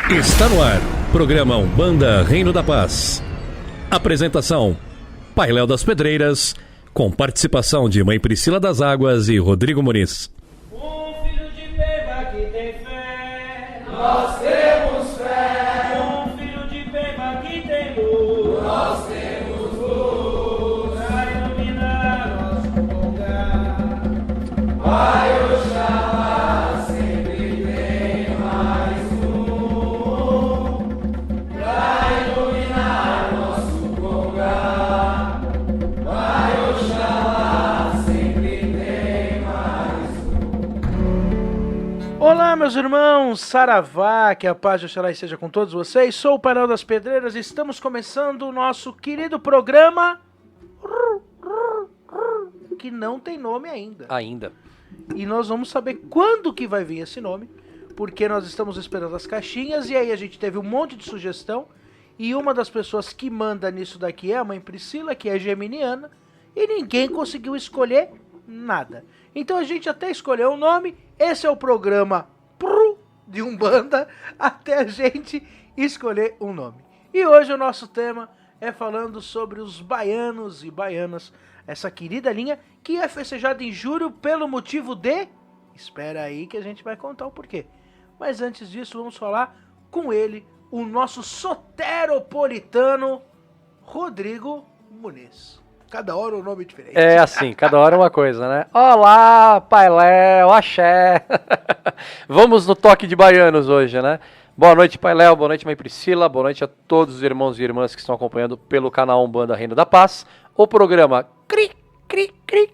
Está no ar, programa Umbanda Reino da Paz. Apresentação, Pai Léo das Pedreiras, com participação de Mãe Priscila das Águas e Rodrigo Muniz. Um filho de Peba que tem fé, nós temos fé. Um filho de Peba que tem luz, nós temos luz. Pra iluminar nosso lugar, Pai Oxalá sempre tem mais um. Pra iluminar nosso lugar, Pai Oxalá sempre tem mais um. Olá, meus irmãos, Saravá, que a paz de Oxalá esteja com todos vocês. Sou o Pai Léo das Pedreiras e estamos começando o nosso querido programa que não tem nome ainda. E nós vamos saber quando que vai vir esse nome, porque nós estamos esperando as caixinhas e aí a gente teve um monte de sugestão e uma das pessoas que manda nisso daqui é a Mãe Priscila, que é geminiana, e ninguém conseguiu escolher nada. Então a gente até escolheu o nome, esse é o programa de Umbanda, até a gente escolher um nome. E hoje o nosso tema é falando sobre os baianos e baianas, essa querida linha que é festejada em julho pelo motivo de... Espera aí que a gente vai contar o porquê. Mas antes disso, vamos falar com ele, o nosso soteropolitano, Rodrigo Muniz. Cada hora um nome diferente. É assim, cada hora uma coisa, né? Olá, Pai Léo, axé. Vamos no toque de baianos hoje, né? Boa noite, Pai Léo, boa noite, Mãe Priscila, boa noite a todos os irmãos e irmãs que estão acompanhando pelo canal Umbanda Reino da Paz. O programa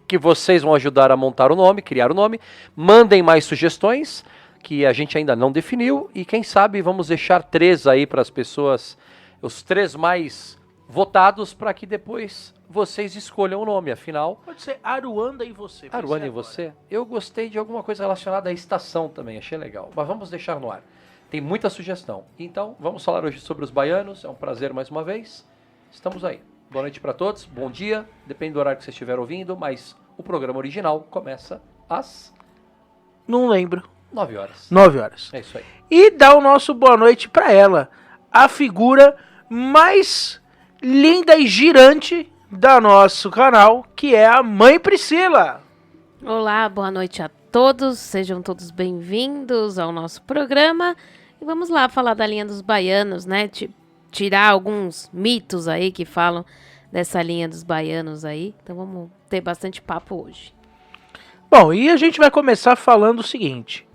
que vocês vão ajudar a montar o nome, criar o nome. Mandem mais sugestões, que a gente ainda não definiu. E quem sabe vamos deixar 3 aí para as pessoas, os 3 mais votados, para que depois vocês escolham o nome. Afinal, Pode ser Aruanda e você. Aruanda e você? Eu gostei de alguma coisa relacionada à estação também, achei legal. Mas vamos deixar no ar. Tem muita sugestão. Então, vamos falar hoje sobre os baianos. É um prazer mais uma vez. Estamos aí. Boa noite para todos. Bom dia. Depende do horário que você estiver ouvindo, mas o programa original começa às... Não lembro. 9 horas. 9 horas. É isso aí. E dá o nosso boa noite para ela, a figura mais linda e girante do nosso canal, que é a Mãe Priscila. Olá, boa noite a todos, sejam todos bem-vindos ao nosso programa. E vamos lá falar da linha dos baianos, né? Tirar alguns mitos aí que falam dessa linha dos baianos aí. Então vamos ter bastante papo hoje. Bom, e a gente vai começar falando o seguinte.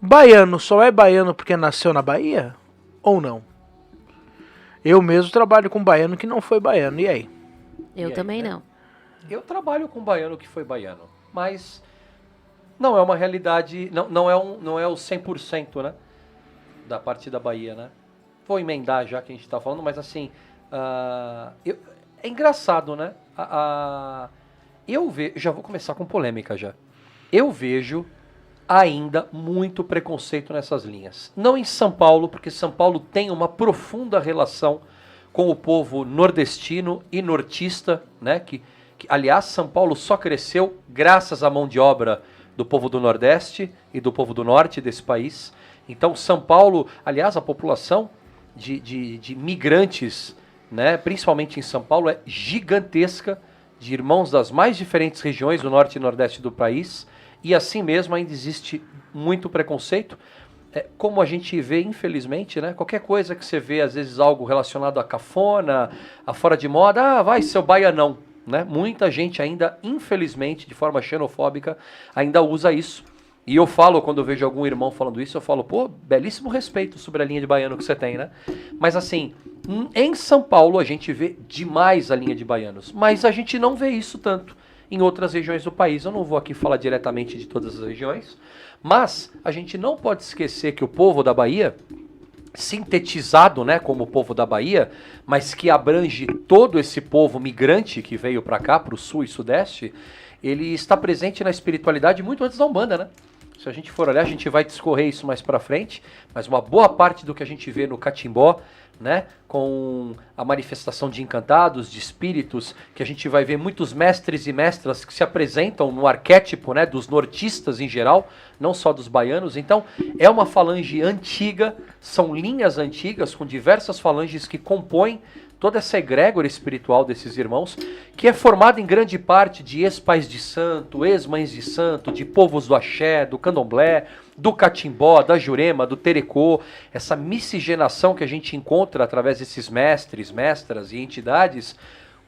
Baiano só é baiano porque nasceu na Bahia? Ou não? Eu mesmo trabalho com baiano que não foi baiano, e aí? Eu aí, também né? não. Eu trabalho com baiano que foi baiano, mas não é uma realidade, não é o 100%, né? Da parte da Bahia, né? Vou emendar já que a gente está falando, mas assim, é engraçado, né? Já vou começar com polêmica já. Eu vejo ainda muito preconceito nessas linhas. Não em São Paulo, porque São Paulo tem uma profunda relação com o povo nordestino e nortista, né? Aliás, São Paulo só cresceu graças à mão de obra do povo do Nordeste e do povo do Norte desse país. Então, São Paulo, aliás, a população de migrantes, né, principalmente em São Paulo, é gigantesca, de irmãos das mais diferentes regiões do Norte e Nordeste do país, e assim mesmo ainda existe muito preconceito. Como a gente vê, infelizmente, né, qualquer coisa que você vê, às vezes algo relacionado a cafona, a fora de moda, vai seu baianão. Né? Muita gente ainda, infelizmente, de forma xenofóbica, ainda usa isso. E eu falo, quando eu vejo algum irmão falando isso, eu falo, pô, belíssimo respeito sobre a linha de baiano que você tem, né? Mas assim, em São Paulo a gente vê demais a linha de baianos, mas a gente não vê isso tanto em outras regiões do país. Eu não vou aqui falar diretamente de todas as regiões, mas a gente não pode esquecer que o povo da Bahia, sintetizado, né, como o povo da Bahia, mas que abrange todo esse povo migrante que veio para cá, para o sul e sudeste, ele está presente na espiritualidade muito antes da Umbanda, né? Se a gente for olhar, a gente vai discorrer isso mais para frente, mas uma boa parte do que a gente vê no catimbó, né, com a manifestação de encantados, de espíritos, que a gente vai ver muitos mestres e mestras que se apresentam no arquétipo, né, dos nortistas em geral, não só dos baianos. Então, é uma falange antiga, são linhas antigas com diversas falanges que compõem toda essa egrégora espiritual desses irmãos, que é formada em grande parte de ex-pais de santo, ex-mães de santo, de povos do axé, do candomblé, do catimbó, da jurema, do terecô, essa miscigenação que a gente encontra através desses mestres, mestras e entidades,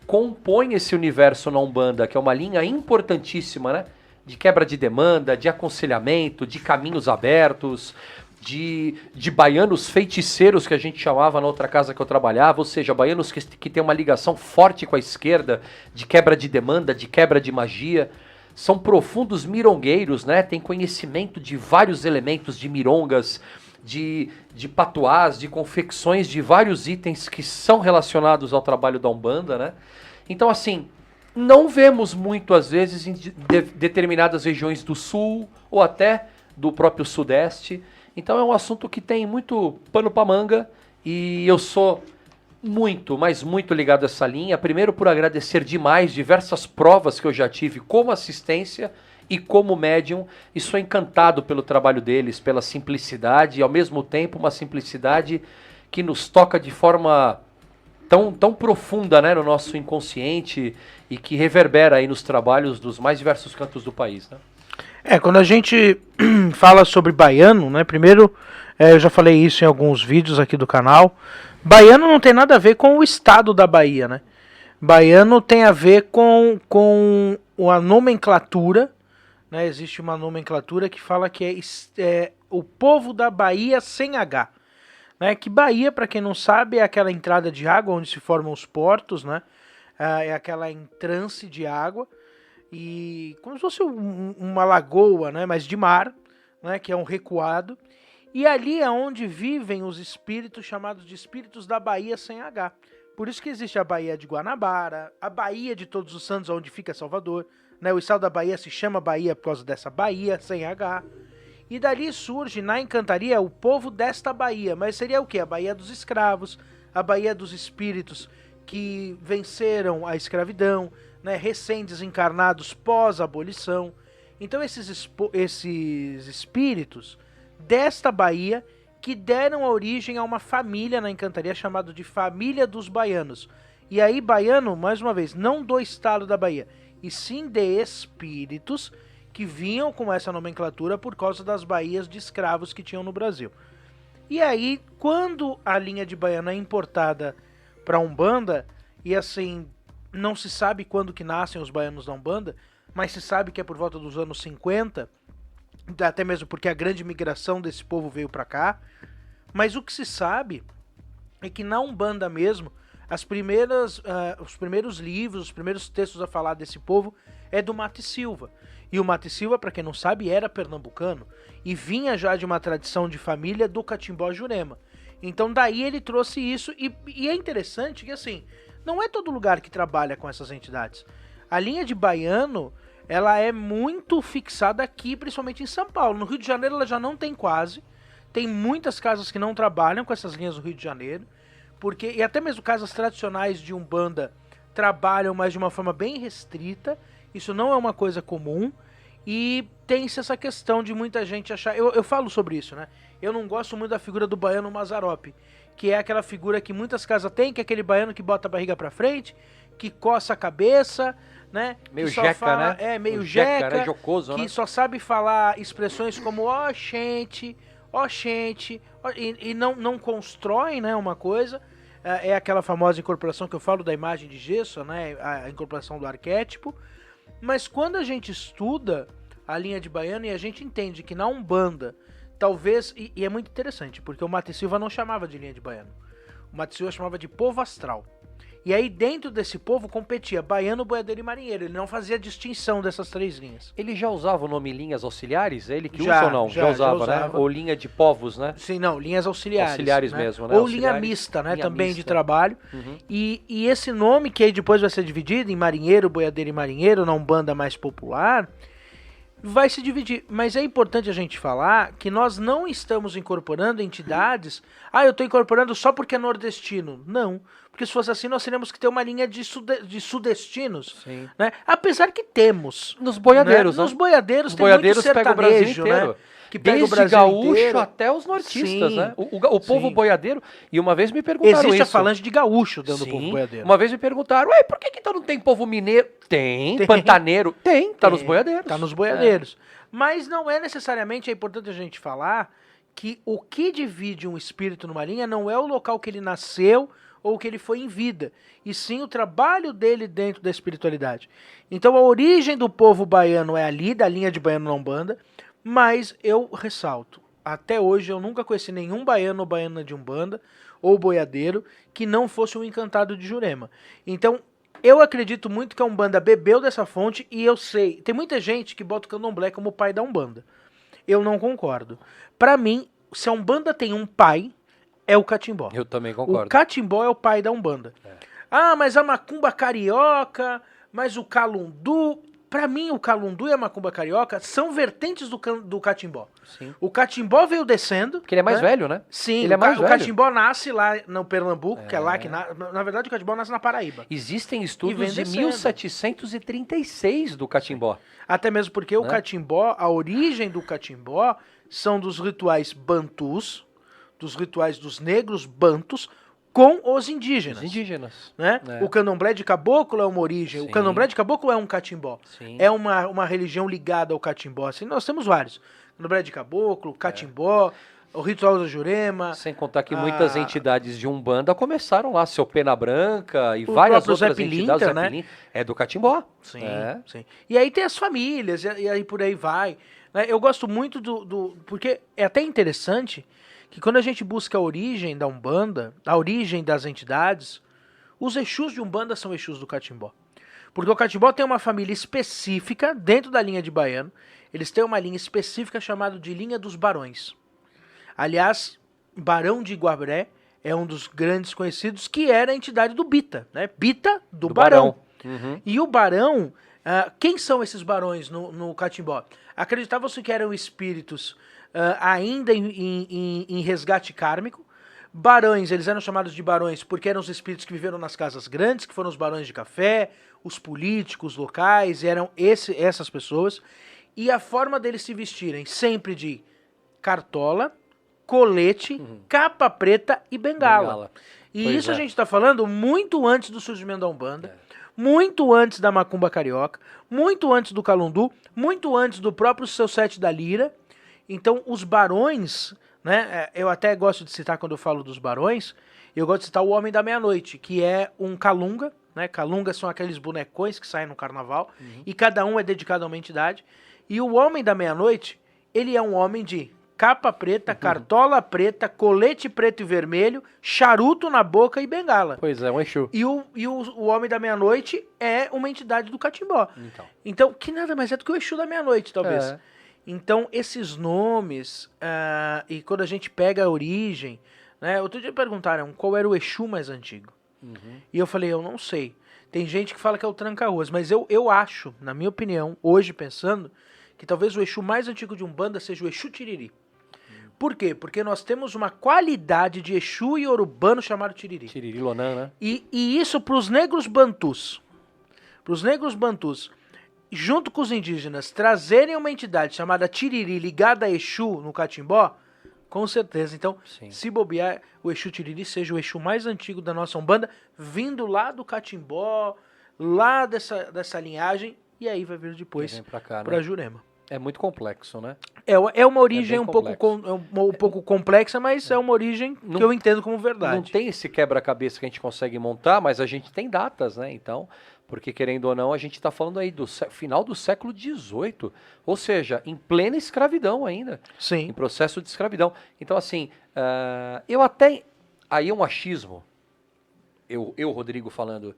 compõe esse universo na Umbanda, que é uma linha importantíssima, né? De quebra de demanda, de aconselhamento, de caminhos abertos, de baianos feiticeiros, que a gente chamava na outra casa que eu trabalhava, ou seja, baianos que têm uma ligação forte com a esquerda, de quebra de demanda, de quebra de magia. São profundos mirongueiros, né? Tem conhecimento de vários elementos de mirongas, de patuás, de confecções de vários itens que são relacionados ao trabalho da Umbanda, né? Então, assim, não vemos muito, às vezes, em determinadas regiões do sul ou até do próprio sudeste. Então é um assunto que tem muito pano para manga e eu sou muito, mas muito ligado a essa linha. Primeiro por agradecer demais diversas provas que eu já tive como assistência e como médium. E sou encantado pelo trabalho deles, pela simplicidade e ao mesmo tempo uma simplicidade que nos toca de forma tão profunda, né, no nosso inconsciente e que reverbera aí nos trabalhos dos mais diversos cantos do país, né? Quando a gente fala sobre baiano, né, primeiro, eu já falei isso em alguns vídeos aqui do canal, baiano não tem nada a ver com o estado da Bahia, né? Baiano tem a ver com a nomenclatura, né? Existe uma nomenclatura que fala que é o povo da Bahia sem H, né? Que Bahia, para quem não sabe, é aquela entrada de água onde se formam os portos, né? É aquela entrância de água, e como se fosse uma lagoa, né, mas de mar, né, que é um recuado, e ali é onde vivem os espíritos chamados de espíritos da Bahia sem H. Por isso que existe a Baía de Guanabara, a Baía de Todos os Santos, onde fica Salvador, né, o estado da Bahia se chama Bahia por causa dessa Baía sem H, e dali surge na encantaria o povo desta Bahia, mas seria o que? A Baía dos escravos, a Baía dos espíritos que venceram a escravidão, né, recém-desencarnados pós-abolição. Então esses espíritos desta Bahia que deram origem a uma família na encantaria chamada de Família dos Baianos. E aí baiano, mais uma vez, não do estado da Bahia, e sim de espíritos que vinham com essa nomenclatura por causa das baías de escravos que tinham no Brasil. E aí, quando a linha de baiano é importada para Umbanda, e assim, não se sabe quando que nascem os baianos da Umbanda, mas se sabe que é por volta dos anos 50, até mesmo porque a grande migração desse povo veio para cá. Mas o que se sabe é que na Umbanda mesmo, os primeiros livros, os primeiros textos a falar desse povo é do Mate Silva. E o Mate Silva, para quem não sabe, era pernambucano e vinha já de uma tradição de família do Catimbó Jurema. Então daí ele trouxe isso, e é interessante que assim, não é todo lugar que trabalha com essas entidades. A linha de baiano, ela é muito fixada aqui, principalmente em São Paulo. No Rio de Janeiro ela já não tem quase. Tem muitas casas que não trabalham com essas linhas do Rio de Janeiro. E até mesmo casas tradicionais de Umbanda trabalham, mas de uma forma bem restrita. Isso não é uma coisa comum. E tem-se essa questão de muita gente achar... Eu falo sobre isso, né? Eu não gosto muito da figura do baiano Mazarope, que é aquela figura que muitas casas têm, que é aquele baiano que bota a barriga pra frente, que coça a cabeça, né? Meio jeca, né? É, meio jeca, né? Jocoso, que né? só sabe falar expressões como ó gente, e não constrói, né, uma coisa. É aquela famosa incorporação que eu falo da imagem de gesso, né? A incorporação do arquétipo. Mas quando a gente estuda a linha de baiano e a gente entende que na Umbanda, talvez, e é muito interessante, porque o Mate Silva não chamava de linha de baiano. O Mate Silva chamava de povo astral. E aí dentro desse povo competia baiano, boiadeiro e marinheiro. Ele não fazia distinção dessas três linhas. Ele já usava o nome linhas auxiliares? É ele que Já, usa ou não? já usava, usava. né? Ou linha de povos, né? Sim, não, linhas auxiliares. Auxiliares né? mesmo, né? Ou Auxiliares. linha mista, né? Linha Também mista. de trabalho. Uhum. E esse nome, que aí depois vai ser dividido em marinheiro, boiadeiro e marinheiro, na Umbanda mais popular, Vai se dividir, mas é importante a gente falar que nós não estamos incorporando entidades. Eu estou incorporando só porque é nordestino. Não, porque se fosse assim nós teríamos que ter uma linha de sudestinos, Sim. né? Apesar que temos. Nos boiadeiros, né? Nos boiadeiros Os tem boiadeiros muito pegam o Brasil sertanejo, inteiro. né? Que pega Desde o Brasil gaúcho inteiro. até os nortistas, Sim. né? O povo Sim. boiadeiro, e uma vez me perguntaram Existe a isso. falange de gaúcho dentro do Sim. povo boiadeiro. Uma vez me perguntaram, ué, por que então não tem povo mineiro? Tem. Pantaneiro? Tem, tá nos boiadeiros. Tá nos boiadeiros. Mas não é necessariamente, é importante a gente falar que o que divide um espírito numa linha não é o local que ele nasceu ou que ele foi em vida, e sim o trabalho dele dentro da espiritualidade. Então a origem do povo baiano é ali, da linha de baiano na Umbanda, mas eu ressalto, até hoje eu nunca conheci nenhum baiano ou baiana de Umbanda ou boiadeiro que não fosse um encantado de Jurema. Então eu acredito muito que a Umbanda bebeu dessa fonte, e eu sei, tem muita gente que bota o Candomblé como o pai da Umbanda. Eu não concordo. Pra mim, se a Umbanda tem um pai, é o Catimbó. Eu também concordo. O Catimbó é o pai da Umbanda. Mas a macumba carioca, mas o calundu... Pra mim, o calundu e a macumba carioca são vertentes do Catimbó. Sim. O Catimbó veio descendo... Porque ele é mais velho, né? Sim, ele é mais o velho. Catimbó nasce lá no Pernambuco, que é lá que... Na verdade, o Catimbó nasce na Paraíba. Existem E estudos vem de descendo. 1736 do Catimbó. Até mesmo porque o Catimbó, a origem do Catimbó são dos rituais bantus, dos rituais dos negros bantus, com os indígenas. Os indígenas. Né? É. O candomblé de caboclo é uma origem. Sim. O candomblé de caboclo é um catimbó. Sim. É uma religião ligada ao catimbó. Assim, nós temos vários. Candomblé de caboclo, catimbó, o ritual da Jurema. Sem contar que muitas entidades de Umbanda começaram lá, Seu Pena Branca e O várias próprio Zé outras entidades. Pilintra, né? Zé Pilintra, é do Catimbó. Sim, É. sim. E aí tem as famílias, e aí por aí vai. Né? Eu gosto muito porque é até interessante que quando a gente busca a origem da Umbanda, a origem das entidades, os Exus de Umbanda são Exus do Catimbó. Porque o Catimbó tem uma família específica dentro da linha de baiano. Eles têm uma linha específica chamada de linha dos barões. Aliás, Barão de Iguabré é um dos grandes conhecidos, que era a entidade do Bita, né? Bita do Barão. Uhum. E o Barão, quem são esses barões no Catimbó? Acreditava-se que eram espíritos ainda em resgate kármico. Barões, eles eram chamados de barões porque eram os espíritos que viveram nas casas grandes, que foram os barões de café, os políticos locais, eram essas pessoas. E a forma deles se vestirem sempre de cartola, colete, capa preta e bengala. E Pois isso é. a gente está falando muito antes do surgimento da Umbanda, muito antes da macumba carioca, muito antes do calundu, muito antes do próprio seu sete da lira. Então os barões, né, eu até gosto de citar quando eu falo dos barões, eu gosto de citar o Homem da Meia-Noite, que é um calunga, né? Calungas são aqueles bonecões que saem no carnaval, e cada um é dedicado a uma entidade. E o Homem da Meia-Noite, ele é um homem de capa preta, cartola preta, colete preto e vermelho, charuto na boca e bengala. Pois é, um Exu. E o Homem da Meia-Noite é uma entidade do Catimbó. Então, que nada mais é do que o Exu da Meia-Noite, talvez. É. Então, esses nomes, e quando a gente pega a origem, né? Outro dia perguntaram qual era o Exu mais antigo. E eu falei, eu não sei. Tem gente que fala que é o Tranca-Ruas, mas eu acho, na minha opinião, hoje pensando, que talvez o Exu mais antigo de Umbanda seja o Exu Tiriri. Por quê? Porque nós temos uma qualidade de Exu e Urubano chamado Tiriri. Tiriri Lonan, né? E isso para os negros bantus. Para os negros bantus, junto com os indígenas, trazerem uma entidade chamada Tiriri ligada a Exu no Catimbó, com certeza. Então, Sim. se bobear, o Exu Tiriri seja o Exu mais antigo da nossa Umbanda, vindo lá do Catimbó, lá dessa linhagem, e aí vai vir depois Vem pra cá, né? para Jurema. É muito complexo, né? É uma origem bem um pouco complexa, mas é uma origem que eu entendo como verdade. Não tem esse quebra-cabeça que a gente consegue montar, mas a gente tem datas, né? Então, porque querendo ou não, a gente está falando aí do final do século XVIII, ou seja, em plena escravidão ainda, em Sim. processo de escravidão. Então, assim, eu até... Aí é um achismo, eu Rodrigo, falando...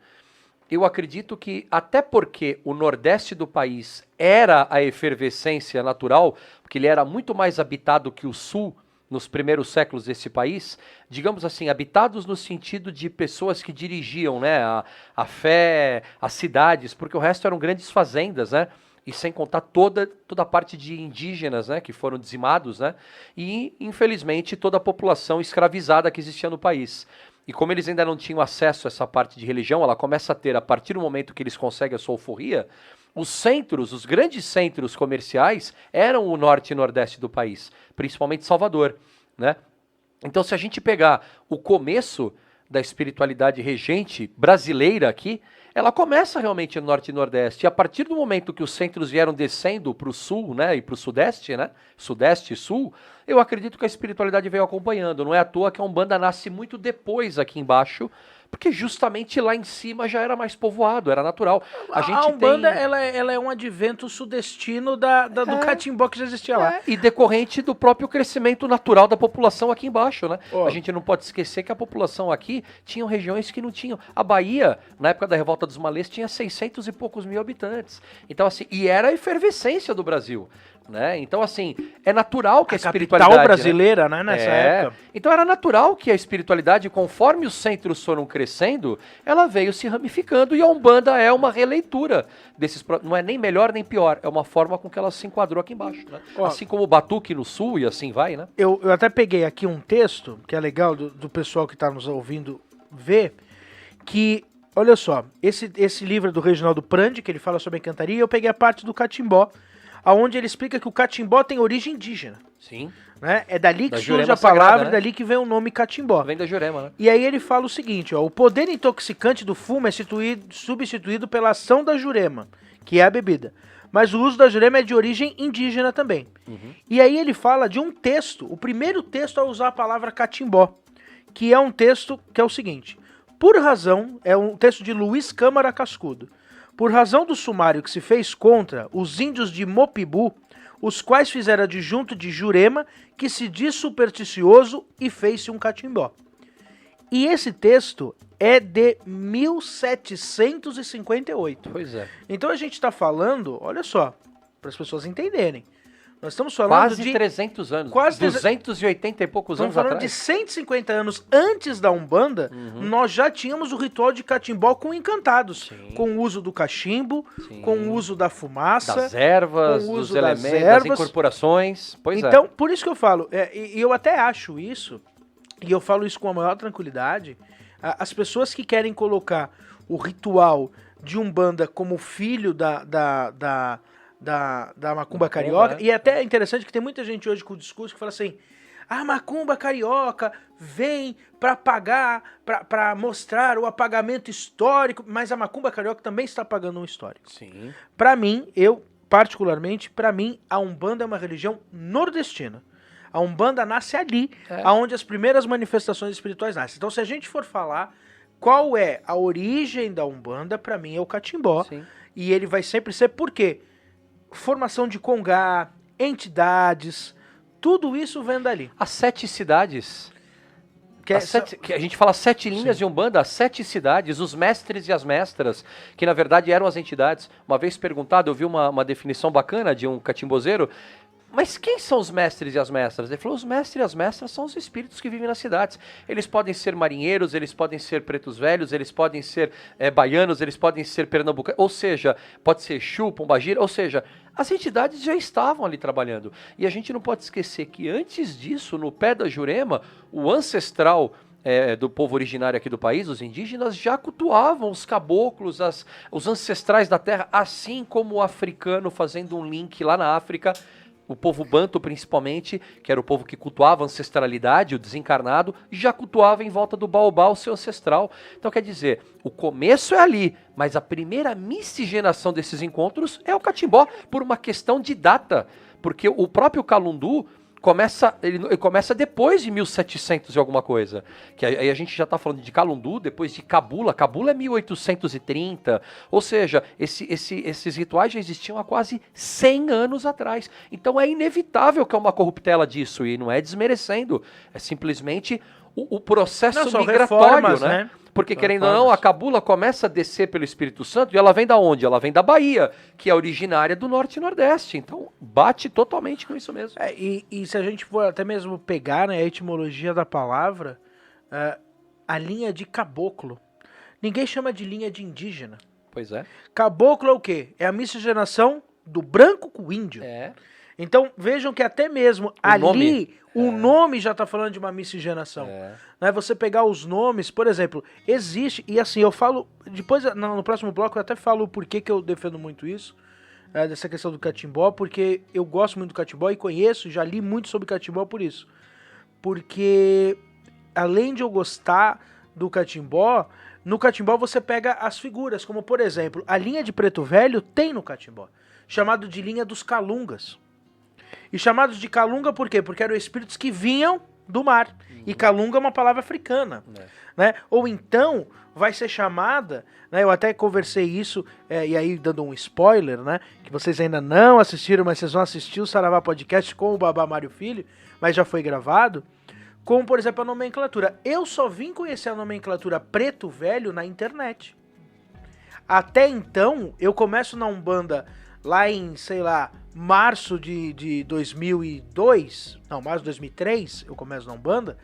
Eu acredito que, até porque o nordeste do país era a efervescência natural, porque ele era muito mais habitado que o sul nos primeiros séculos desse país, digamos assim, habitados no sentido de pessoas que dirigiam, né, a fé, as cidades, porque o resto eram grandes fazendas, né? E sem contar toda a parte de indígenas, né, que foram dizimados, né, e, infelizmente, toda a população escravizada que existia no país. E como eles ainda não tinham acesso a essa parte de religião, ela começa a ter, a partir do momento que eles conseguem a sua alforria, os centros, os grandes centros comerciais, eram o norte e nordeste do país, principalmente Salvador, né? Então, se a gente pegar o começo da espiritualidade regente brasileira aqui, ela começa realmente no norte e nordeste. E a partir do momento que os centros vieram descendo para o sul, né, e para o sudeste, né, sudeste e sul, eu acredito que a espiritualidade veio acompanhando. Não é à toa que a Umbanda nasce muito depois aqui embaixo, porque justamente lá em cima já era mais povoado, era natural. A Umbanda, ela é um advento sudestino do catimbó que já existia lá. E decorrente do próprio crescimento natural da população aqui embaixo, né? A gente não pode esquecer que a população aqui tinha regiões que não tinham. A Bahia, na época da Revolta dos Malês, tinha 600 e poucos mil habitantes. Então, assim, e era a efervescência do Brasil. Né? Então, assim, é natural que a espiritualidade... capital brasileira, né, nessa época. Então, era natural que a espiritualidade, conforme os centros foram crescendo, ela veio se ramificando, e a Umbanda é uma releitura desses... Não é nem melhor nem pior, é uma forma com que ela se enquadrou aqui embaixo. Né? Assim como o Batuque no sul e assim vai, né? Eu até peguei aqui um texto, que é legal do pessoal que está nos ouvindo ver, que... Olha só, esse livro é do Reginaldo Prandi, que ele fala sobre a encantaria, e eu peguei a parte do catimbó, aonde ele explica que o catimbó tem origem indígena. Sim. Né? É dali que surge a palavra, sagrada, né? Dali que vem o nome catimbó. Vem da Jurema, né? E aí ele fala o seguinte, ó, o poder intoxicante do fumo é substituído pela ação da Jurema, que é a bebida. Mas o uso da Jurema é de origem indígena também. Uhum. E aí ele fala de um texto, o primeiro texto a usar a palavra catimbó, que é um texto que é o seguinte, por razão, é um texto de Luiz Câmara Cascudo, por razão do sumário que se fez contra os índios de Mopibu, os quais fizeram adjunto de Jurema, que se diz supersticioso e fez-se um catimbó. E esse texto é de 1758. Pois é. Então a gente está falando, olha só, para as pessoas entenderem, nós estamos falando quase de 300 anos, quase 280 e poucos anos atrás. Estamos falando de 150 anos antes da Umbanda, nós já tínhamos o ritual de catimbó com encantados, com o uso do cachimbo, com o uso da fumaça, das ervas, com o uso dos elementos, das incorporações. Pois então, por isso que eu falo, e eu até acho isso, e eu falo isso com a maior tranquilidade, as pessoas que querem colocar o ritual de Umbanda como filho da macumba carioca, e é até interessante que tem muita gente hoje com o discurso que fala assim, a macumba carioca vem para apagar, para mostrar o apagamento histórico, mas a macumba carioca também está apagando um histórico. Sim. Para mim, particularmente, para mim, a Umbanda é uma religião nordestina. A Umbanda nasce ali, aonde as primeiras manifestações espirituais nascem. Então, se a gente for falar qual é a origem da Umbanda, para mim é o catimbó. Sim. E ele vai sempre ser, por quê? Formação de congá, entidades, tudo isso vem dali. As 7 cidades, que a gente fala 7 linhas de Umbanda, as 7 cidades, os mestres e as mestras, que na verdade eram as entidades. Uma vez perguntado, eu vi uma definição bacana de um catimbozeiro, mas quem são os mestres e as mestras? Ele falou, os mestres e as mestras são os espíritos que vivem nas cidades. Eles podem ser marinheiros, eles podem ser pretos velhos, eles podem ser baianos, eles podem ser pernambucanos, ou seja, pode ser Exu, Pombagira, ou seja, as entidades já estavam ali trabalhando. E a gente não pode esquecer que antes disso, no pé da Jurema, o ancestral do povo originário aqui do país, os indígenas, já cultuavam os caboclos, os ancestrais da terra, assim como o africano, fazendo um link lá na África. O povo banto, principalmente, que era o povo que cultuava a ancestralidade, o desencarnado, já cultuava em volta do baobá o seu ancestral. Então, quer dizer, o começo é ali, mas a primeira miscigenação desses encontros é o catimbó, por uma questão de data. Porque o próprio Calundu ele começa depois de 1700 e alguma coisa. Que aí a gente já está falando de Calundu, depois de Cabula. Cabula é 1830. Ou seja, esses rituais já existiam há quase 100 anos atrás. Então é inevitável que é uma corruptela disso. E não é desmerecendo. É simplesmente o processo migratório, né? Porque, querendo ou não, a Cabula começa a descer pelo Espírito Santo e ela vem da onde? Ela vem da Bahia, que é originária do Norte e Nordeste. Então, bate totalmente com isso mesmo. E se a gente for até mesmo pegar, né, a etimologia da palavra, a linha de caboclo, ninguém chama de linha de indígena. Pois é. Caboclo é o quê? É a miscigenação do branco com o índio. É. Então, vejam que até mesmo o nome já está falando de uma miscigenação. Né? Você pegar os nomes, por exemplo, existe, e assim, eu falo, depois no próximo bloco eu até falo o porquê que eu defendo muito isso, dessa questão do catimbó, porque eu gosto muito do catimbó e conheço, já li muito sobre catimbó por isso. Porque, além de eu gostar do catimbó, no catimbó você pega as figuras, como por exemplo, a linha de Preto Velho tem no catimbó, chamado de linha dos Calungas. E chamados de Calunga por quê? Porque eram espíritos que vinham do mar. E Calunga é uma palavra africana. Né? Ou então vai ser chamada, né, eu até conversei isso, e aí dando um spoiler, né, que vocês ainda não assistiram, mas vocês vão assistir o Saravá Podcast com o Babá Mário Filho, mas já foi gravado, como por exemplo a nomenclatura. Eu só vim conhecer a nomenclatura Preto Velho na internet. Até então, eu começo na Umbanda lá em, sei lá, março de 2002, não, março de 2003, eu começo na Umbanda,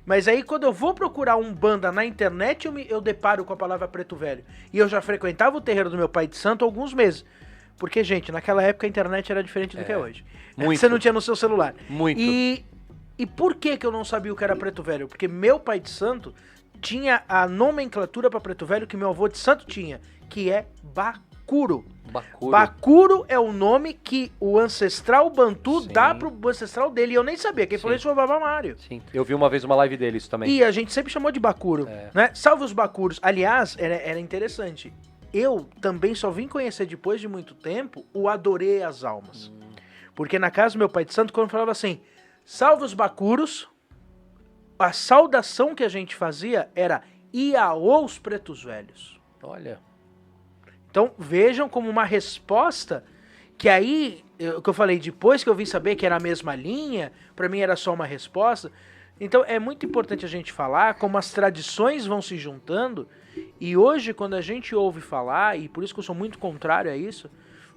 mas aí quando eu vou procurar Umbanda na internet, eu deparo com a palavra Preto Velho. E eu já frequentava o terreiro do meu pai de santo há alguns meses. Porque, gente, naquela época a internet era diferente do que é hoje. Muito. Você não tinha no seu celular. Muito. E por que eu não sabia o que era Preto Velho? Porque meu pai de santo tinha a nomenclatura para Preto Velho que meu avô de santo tinha, que é Bacuro. Bacuro é o nome que o ancestral Bantu dá pro ancestral dele. E eu nem sabia. Quem falou isso foi o Babá Mário. Sim, eu vi uma vez uma live dele isso também. E a gente sempre chamou de Bacuro, né? Salve os Bacuros. Aliás, era interessante. Eu também só vim conhecer depois de muito tempo o Adorei as Almas. Porque na casa do meu pai de santo, quando falava assim, salve os Bacuros, a saudação que a gente fazia era Iaô os Pretos Velhos. Olha. Então vejam como uma resposta, que aí, o que eu falei, depois que eu vim saber que era a mesma linha, pra mim era só uma resposta. Então é muito importante a gente falar como as tradições vão se juntando, e hoje quando a gente ouve falar, e por isso que eu sou muito contrário a isso,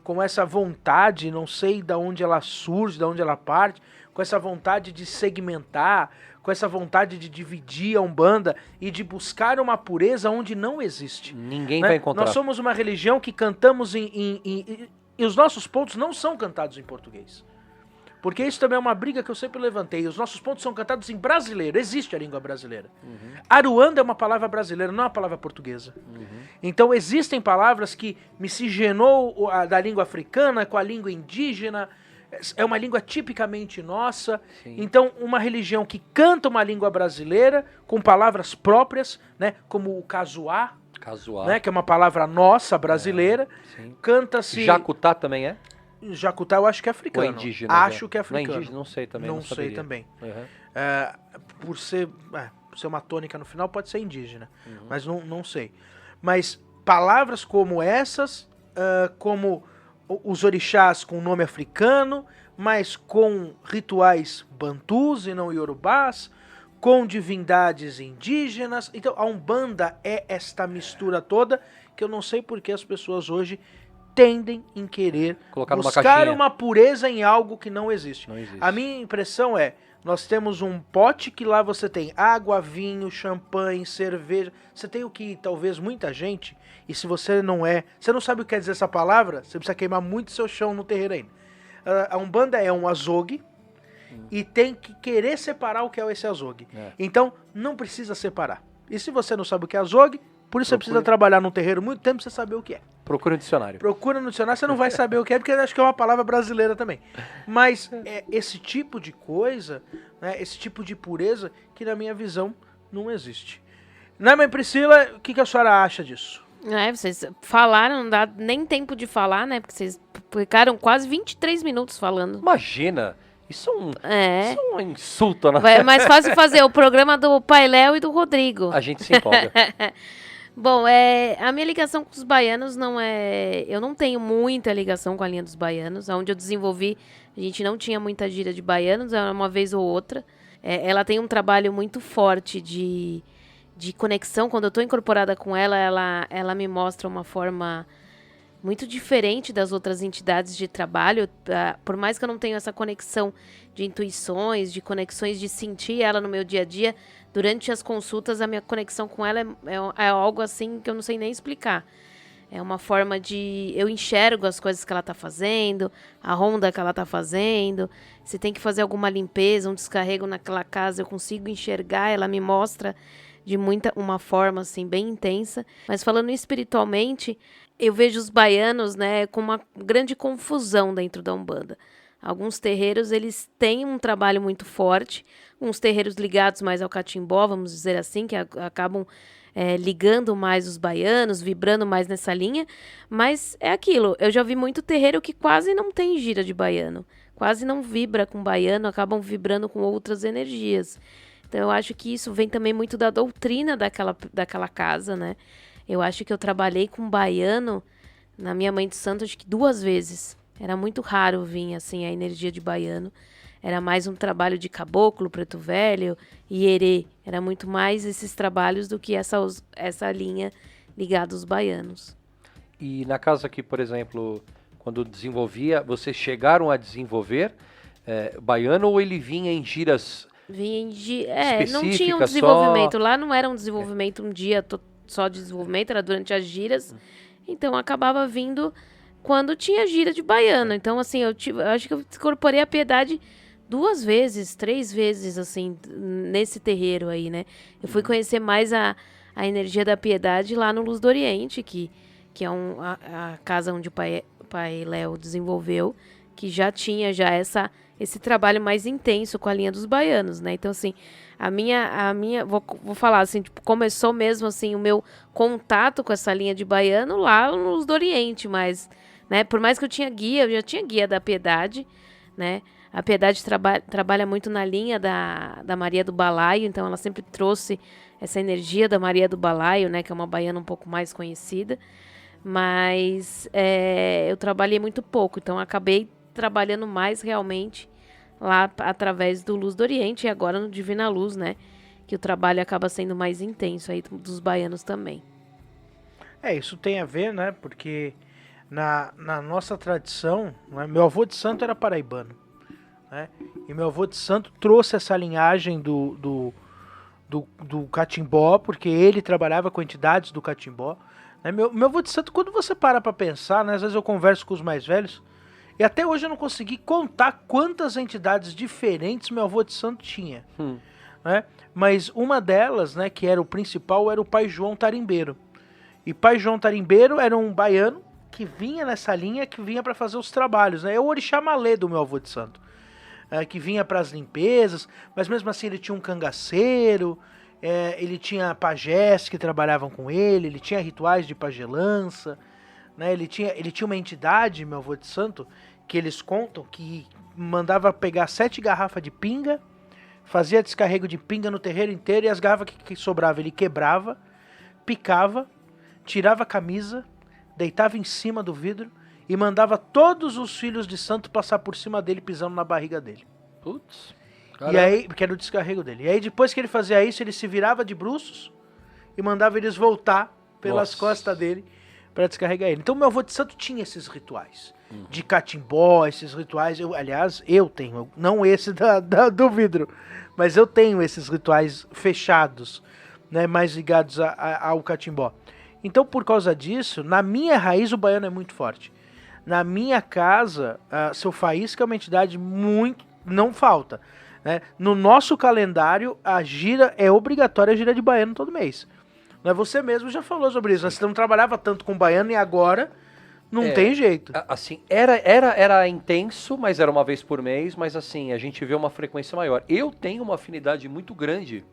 com essa vontade, não sei de onde ela surge, de onde ela parte, com essa vontade de segmentar, com essa vontade de dividir a Umbanda e de buscar uma pureza onde não existe. Ninguém vai encontrar. Nós somos uma religião que cantamos e os nossos pontos não são cantados em português. Porque isso também é uma briga que eu sempre levantei. Os nossos pontos são cantados em brasileiro. Existe a língua brasileira. Aruanda é uma palavra brasileira, não é uma palavra portuguesa. Então existem palavras que miscigenou da língua africana com a língua indígena. É uma língua tipicamente nossa. Sim. Então uma religião que canta uma língua brasileira com palavras próprias, né, como o casuá, né, que é uma palavra nossa brasileira. Canta-se... Jacutá também é? Jacutá eu acho que é africano. Ou é indígena? Acho que é africano. Não é indígena, não sei também. Não sei também. Por ser uma tônica no final, pode ser indígena. Mas não sei. Mas palavras como essas, como os orixás com nome africano, mas com rituais bantus e não iorubás, com divindades indígenas. Então a Umbanda é esta mistura toda que eu não sei porque as pessoas hoje tendem em querer buscar uma pureza em algo que não existe. A minha impressão é, nós temos um pote que lá você tem água, vinho, champanhe, cerveja. Você tem o que talvez muita gente, e se você você não sabe o que quer dizer essa palavra, você precisa queimar muito seu chão no terreiro ainda. A Umbanda é um açougue e tem que querer separar o que é esse açougue. Então, não precisa separar. E se você não sabe o que é açougue, por isso você precisa trabalhar num terreiro muito tempo pra você saber o que é. Procura no dicionário. Procura no dicionário, você não vai saber o que é, porque acho que é uma palavra brasileira também. Mas esse tipo de coisa, né, esse tipo de pureza, que na minha visão não existe. Né, mãe Priscila, o que a senhora acha disso? Vocês falaram, não dá nem tempo de falar, né? Porque vocês ficaram quase 23 minutos falando. Imagina! Isso é um insulto. Né? É mais fácil fazer o programa do Pai Léo e do Rodrigo. A gente se empolga. Bom, a minha ligação com os baianos não é... Eu não tenho muita ligação com a linha dos baianos. Onde eu desenvolvi, a gente não tinha muita gíria de baianos, era uma vez ou outra. Ela tem um trabalho muito forte de conexão. Quando eu estou incorporada com ela me mostra uma forma muito diferente das outras entidades de trabalho. Por mais que eu não tenha essa conexão de intuições, de conexões de sentir ela no meu dia a dia, durante as consultas a minha conexão com ela é algo assim que eu não sei nem explicar. É uma forma de... Eu enxergo as coisas que ela tá fazendo, a ronda que ela tá fazendo. Se tem que fazer alguma limpeza, um descarrego naquela casa, eu consigo enxergar, ela me mostra de uma forma, assim, bem intensa. Mas falando espiritualmente, eu vejo os baianos, né, com uma grande confusão dentro da Umbanda. Alguns terreiros, eles têm um trabalho muito forte, uns terreiros ligados mais ao catimbó, vamos dizer assim, que acabam ligando mais os baianos, vibrando mais nessa linha, mas é aquilo, eu já vi muito terreiro que quase não tem gira de baiano, quase não vibra com baiano, acabam vibrando com outras energias. Então eu acho que isso vem também muito da doutrina daquela casa, né? Eu acho que eu trabalhei com baiano na minha mãe de santo, acho que 2 vezes. Era muito raro vir, assim, a energia de baiano. Era mais um trabalho de caboclo, preto velho e herê. Era muito mais esses trabalhos do que essa linha ligada aos baianos. E na casa que, por exemplo, quando desenvolvia, vocês chegaram a desenvolver baiano ou ele vinha em giras específicas? Não tinha um desenvolvimento. Lá não era um desenvolvimento um dia só de desenvolvimento, era durante as giras. Então acabava vindo quando tinha gira de baiano. Então, assim, eu acho que eu incorporei a piedade 2 vezes, 3 vezes, assim, nesse terreiro aí, né? Eu fui conhecer mais a energia da piedade lá no Luz do Oriente, que é a casa onde o pai Léo desenvolveu, que já tinha esse trabalho mais intenso com a linha dos baianos, né? Então, assim, a minha vou falar assim, tipo, começou mesmo, assim, o meu contato com essa linha de baiano lá no Luz do Oriente, mas, né, por mais que eu já tinha guia da piedade, né? A Piedade trabalha muito na linha da Maria do Balaio, então ela sempre trouxe essa energia da Maria do Balaio, né, que é uma baiana um pouco mais conhecida, mas eu trabalhei muito pouco, então acabei trabalhando mais realmente lá através do Luz do Oriente e agora no Divina Luz, né, que o trabalho acaba sendo mais intenso aí dos baianos também. Isso tem a ver, né, porque na nossa tradição, né, meu avô de santo era paraibano. Né? E meu avô de santo trouxe essa linhagem do catimbó, porque ele trabalhava com entidades do catimbó. Né? Meu avô de santo, quando você para pensar, né, às vezes eu converso com os mais velhos, e até hoje eu não consegui contar quantas entidades diferentes meu avô de santo tinha. Né? Mas uma delas, né, que era o principal, era o Pai João Tarimbeiro. E Pai João Tarimbeiro era um baiano que vinha nessa linha, que vinha para fazer os trabalhos. Né? É o orixá malê do meu avô de santo. Que vinha para as limpezas, mas mesmo assim ele tinha um cangaceiro, ele tinha pajés que trabalhavam com ele tinha rituais de pagelança, né? Ele tinha uma entidade, meu avô de santo, que eles contam que mandava pegar 7 garrafas de pinga, fazia descarrego de pinga no terreiro inteiro e as garrafas que sobravam ele quebrava, picava, tirava a camisa, deitava em cima do vidro e mandava todos os filhos de santo passar por cima dele, pisando na barriga dele. Putz. E aí, porque era o descarrego dele. E aí, depois que ele fazia isso, ele se virava de bruços e mandava eles voltar pelas costas dele para descarregar ele. Então, meu avô de santo tinha esses rituais. De catimbó, esses rituais. Aliás, eu tenho. Não esse do vidro. Mas eu tenho esses rituais fechados, né, mais ligados ao catimbó. Então, por causa disso, na minha raiz, o baiano é muito forte. Na minha casa, seu Faísca é uma entidade muito... não falta. Né? No nosso calendário, a gira é obrigatória, a gira de baiano todo mês. Né? Você mesmo já falou sobre isso. Você não trabalhava tanto com baiano e agora não tem jeito. Assim, era intenso, mas era uma vez por mês, mas assim, a gente vê uma frequência maior. Eu tenho uma afinidade muito grande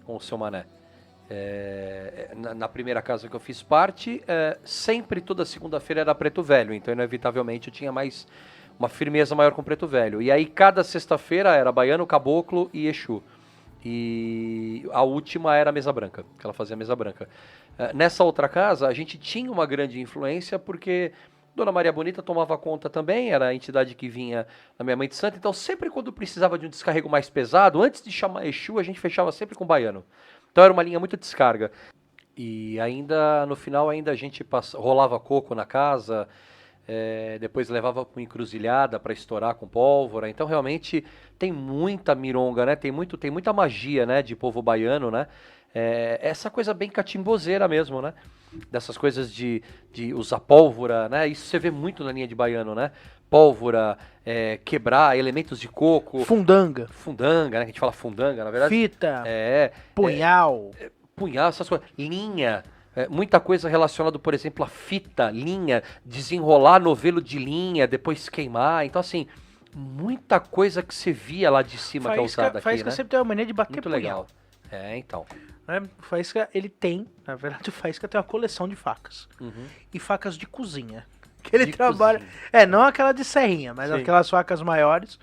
com o seu Mané. Na primeira casa que eu fiz parte, sempre toda segunda-feira era Preto Velho, então inevitavelmente eu tinha mais uma firmeza maior com Preto Velho. E aí cada sexta-feira era Baiano, Caboclo e Exu. E a última era a Mesa Branca, que ela fazia a Mesa Branca. Nessa outra casa a gente tinha uma grande influência porque Dona Maria Bonita tomava conta também, era a entidade que vinha na minha mãe de santo, então sempre quando precisava de um descarrego mais pesado, antes de chamar Exu, a gente fechava sempre com Baiano. Então era uma linha muito descarga. E ainda no final a gente rolava coco na casa, depois levava para uma encruzilhada para estourar com pólvora. Então realmente tem muita mironga, né? Tem muita magia, né, de povo baiano, né? Essa coisa bem catimbozeira mesmo, né? Dessas coisas de usar pólvora, né? Isso você vê muito na linha de baiano, né? Pólvora, quebrar elementos de coco. Fundanga, né? Que a gente fala fundanga, na verdade. fita, punhal. Punhal, essas coisas. Linha. Muita coisa relacionada, por exemplo, a fita, linha, desenrolar novelo de linha, depois queimar. Então, assim, muita coisa que você via lá de cima que é usada aqui, Faísca né? sempre tem uma mania de bater Muito punhal. legal. Então. O Faísca, ele tem, na verdade, o Faísca tem uma coleção de facas. E facas de cozinha. Que ele trabalha. Não aquela de serrinha, mas Sim. aquelas facas maiores.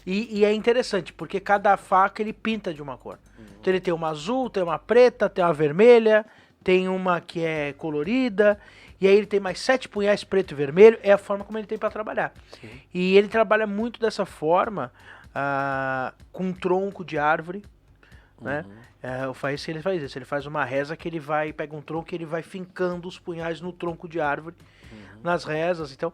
E é interessante, porque cada faca ele pinta de uma cor. Então ele tem uma azul, tem uma preta, tem uma vermelha, tem uma que é colorida, e aí ele tem mais 7 punhais preto e vermelho, é a forma como ele tem para trabalhar. Sim. E ele trabalha muito dessa forma, com tronco de árvore, né? O Faísca ele faz isso, ele faz uma reza que ele pega um tronco e ele vai fincando os punhais no tronco de árvore, nas rezas, então...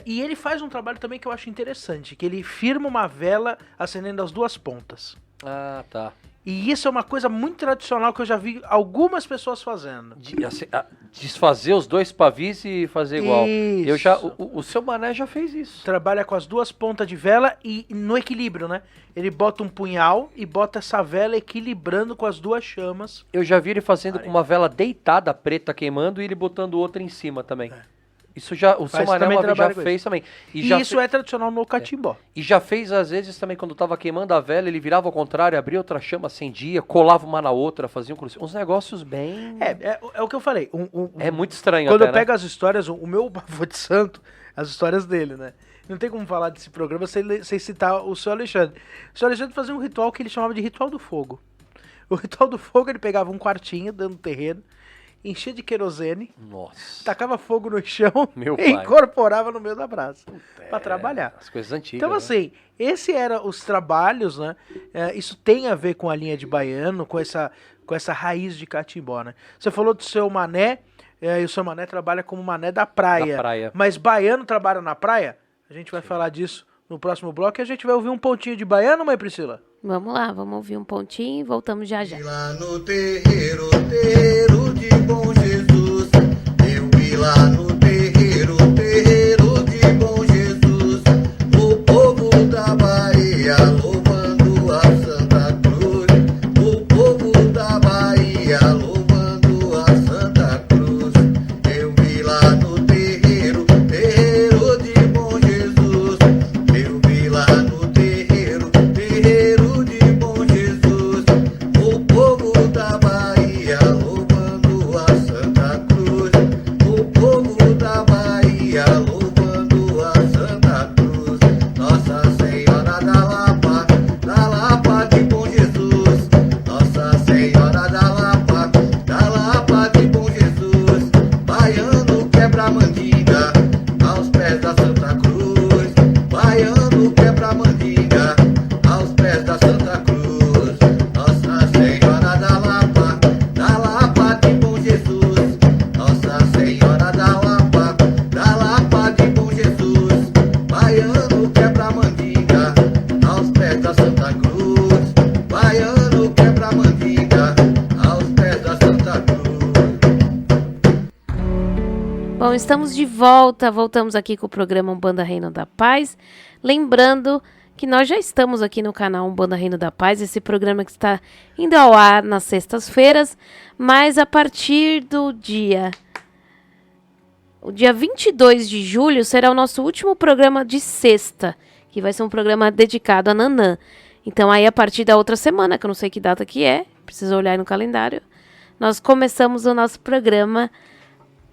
E ele faz um trabalho também que eu acho interessante, que ele firma uma vela acendendo as duas pontas. Ah, tá. E isso é uma coisa muito tradicional que eu já vi algumas pessoas fazendo. Desfazer os dois pavis e fazer igual. Isso. O seu Mané já fez isso. Trabalha com as duas pontas de vela e no equilíbrio, né? Ele bota um punhal e bota essa vela equilibrando com as duas chamas. Eu já vi ele fazendo com uma vela deitada, preta, queimando, e ele botando outra em cima também. Isso já, o seu Mané uma vez já fez também. E isso é tradicional no catimbó. E já fez, às vezes, também, quando tava queimando a vela, ele virava ao contrário, abria outra chama, acendia, colava uma na outra, fazia uns negócios bem... É o que eu falei. É muito estranho quando até, eu pego as histórias, o meu avô de santo, as histórias dele, né? Não tem como falar desse programa sem citar o seu Alexandre. O seu Alexandre fazia um ritual que ele chamava de ritual do fogo. O ritual do fogo, ele pegava um quartinho dentro do terreno, enchia de querosene, tacava fogo no chão e incorporava no meio da brasa para trabalhar. As coisas antigas. Então, assim, esse era os trabalhos, né? Isso tem a ver com a linha de baiano, com essa raiz de catimbó, né? Você falou do seu Mané, e o seu Mané trabalha como Mané da praia. Mas baiano trabalha na praia? A gente vai falar disso no próximo bloco e a gente vai ouvir um pontinho de baiano, mãe Priscila? Vamos lá, vamos ouvir um pontinho e voltamos já já. Vi lá no terreiro de Bom Jesus. Eu vi lá no terreiro de Bom Jesus. O povo da Bahia louvando a Santa Cruz. O povo da Bahia louvando a Santa Cruz. Eu vi lá no terreiro de Bom Jesus. Eu vi lá no terreiro de Bom Jesus. O povo da Bahia louvando a Santa Cruz. O povo da Bahia louvando a Santa Cruz. Nossa Senhora da Lapa de Bom Jesus. Nossa Senhora da Lapa de Bom Jesus. Baiano quebra mandinga aos pés da Santa Cruz. Baiano quebra mandinga aos pés da Santa Cruz. Nossa Senhora da Lapa de Bom Jesus. Nossa Senhora da Lapa de Bom Jesus. Baiano quebra mandinga aos pés da Santa Cruz. Baiano quebra mandinga aos pés da Santa Cruz. Bom, estamos de volta, voltamos aqui com o programa Umbanda Reino da Paz. Lembrando que nós já estamos aqui no canal Umbanda Reino da Paz, esse programa que está indo ao ar nas sextas-feiras, mas a partir do dia 22 de julho será o nosso último programa de sexta, que vai ser um programa dedicado a Nanã. Então aí a partir da outra semana, que eu não sei que data que é, preciso olhar aí no calendário, nós começamos o nosso programa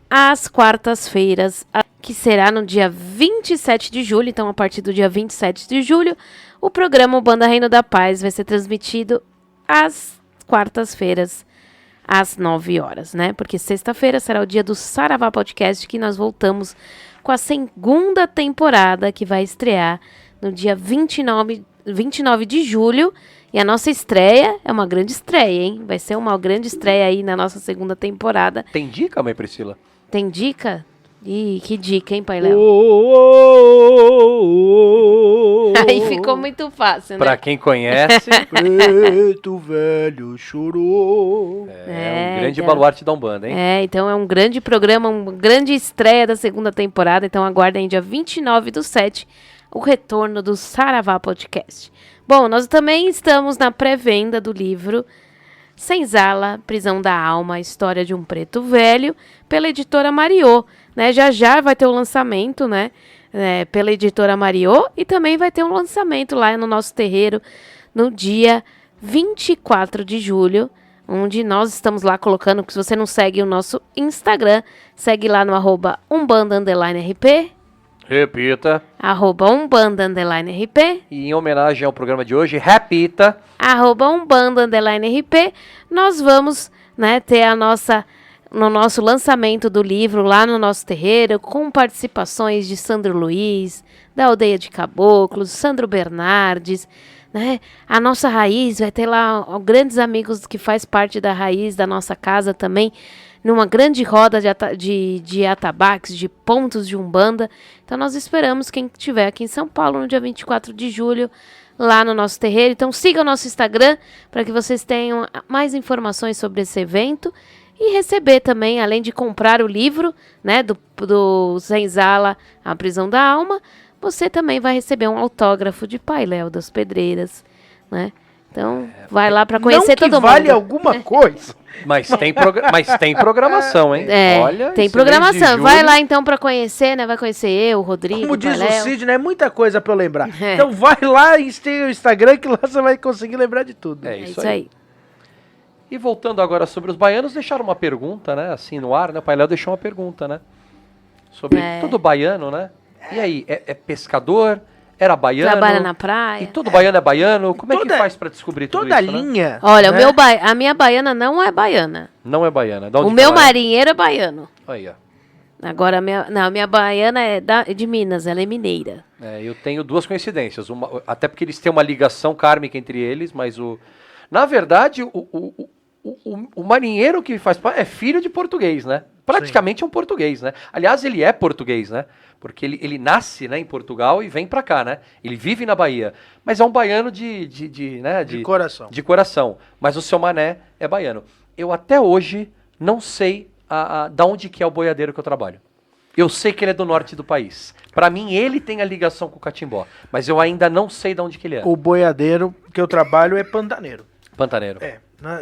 às quartas-feiras, que será no dia 27 de julho. Então, a partir do dia 27 de julho, o programa Umbanda Reino da Paz vai ser transmitido às quartas-feiras, às 9 horas, né? Porque sexta-feira será o dia do Saravá Podcast, que nós voltamos com a segunda temporada, que vai estrear no dia 29 de julho. E a nossa estreia é uma grande estreia, hein? Vai ser uma grande estreia aí na nossa segunda temporada. Tem dica, mãe Priscila? Tem dica? Ih, que dica, hein, Pai Léo? Aí ficou muito fácil, né? Pra quem conhece, Preto velho chorou. é um grande baluarte da Umbanda, hein? Então é um grande programa, uma grande estreia da segunda temporada. Então aguardem dia 29/7 o retorno do Saravá Podcast. Bom, nós também estamos na pré-venda do livro Senzala, Prisão da Alma, a História de um Preto Velho, pela editora Mariô, né? Já vai ter o lançamento, né? Pela editora Mariô, e também vai ter um lançamento lá no nosso terreiro no dia 24 de julho, onde nós estamos lá colocando, que se você não segue o nosso Instagram, segue lá no @umbanda_rp. Repita. @umbanda_rp. E em homenagem ao programa de hoje, repita. @umbanda_rp. Nós vamos, né, ter no nosso lançamento do livro lá no nosso terreiro, com participações de Sandro Luiz, da Aldeia de Caboclos, Sandro Bernardes, né? A nossa Raiz vai ter lá grandes amigos que faz parte da Raiz da nossa casa também, numa grande roda de atabaques, de pontos de Umbanda. Então nós esperamos quem estiver aqui em São Paulo no dia 24 de julho, lá no nosso terreiro. Então siga o nosso Instagram para que vocês tenham mais informações sobre esse evento e receber também, além de comprar o livro, né, do Senzala, A Prisão da Alma, você também vai receber um autógrafo de Pai Léo das Pedreiras, né? Então, vai lá para conhecer todo mundo. Não que vale alguma coisa. Mas tem programação, hein? Olha, tem programação. Vai lá então para conhecer, né? Vai conhecer eu, o Rodrigo, como diz Pai Léo. o Sidney, é muita coisa para eu lembrar. Então vai lá e tem o Instagram que lá você vai conseguir lembrar de tudo. É isso aí. E voltando agora sobre os baianos, deixaram uma pergunta, né? Assim no ar, né? O Pai Léo deixou uma pergunta, né? Sobre todo baiano, né? E aí, é pescador? Era baiano? Trabalha na praia. E todo baiano é baiano? Como é que faz pra descobrir tudo toda isso, linha. né? Olha, a minha baiana não é baiana. Não é baiana. O meu marinheiro é baiano. Aí, ó. Agora, a minha baiana é de Minas, ela é mineira. Eu tenho duas coincidências. Até porque eles têm uma ligação kármica entre eles, mas na verdade, o marinheiro que faz parte é filho de português, né? Praticamente é um português, né? Aliás, ele é português, né? Porque ele nasce, né, em Portugal e vem pra cá, né? Ele vive na Bahia. Mas é um baiano de coração. De coração. Mas o seu Mané é baiano. Eu até hoje não sei da onde que é o boiadeiro que eu trabalho. Eu sei que ele é do norte do país. Pra mim, ele tem a ligação com o Catimbó. Mas eu ainda não sei de onde que ele é. O boiadeiro que eu trabalho é pantaneiro. Pantaneiro.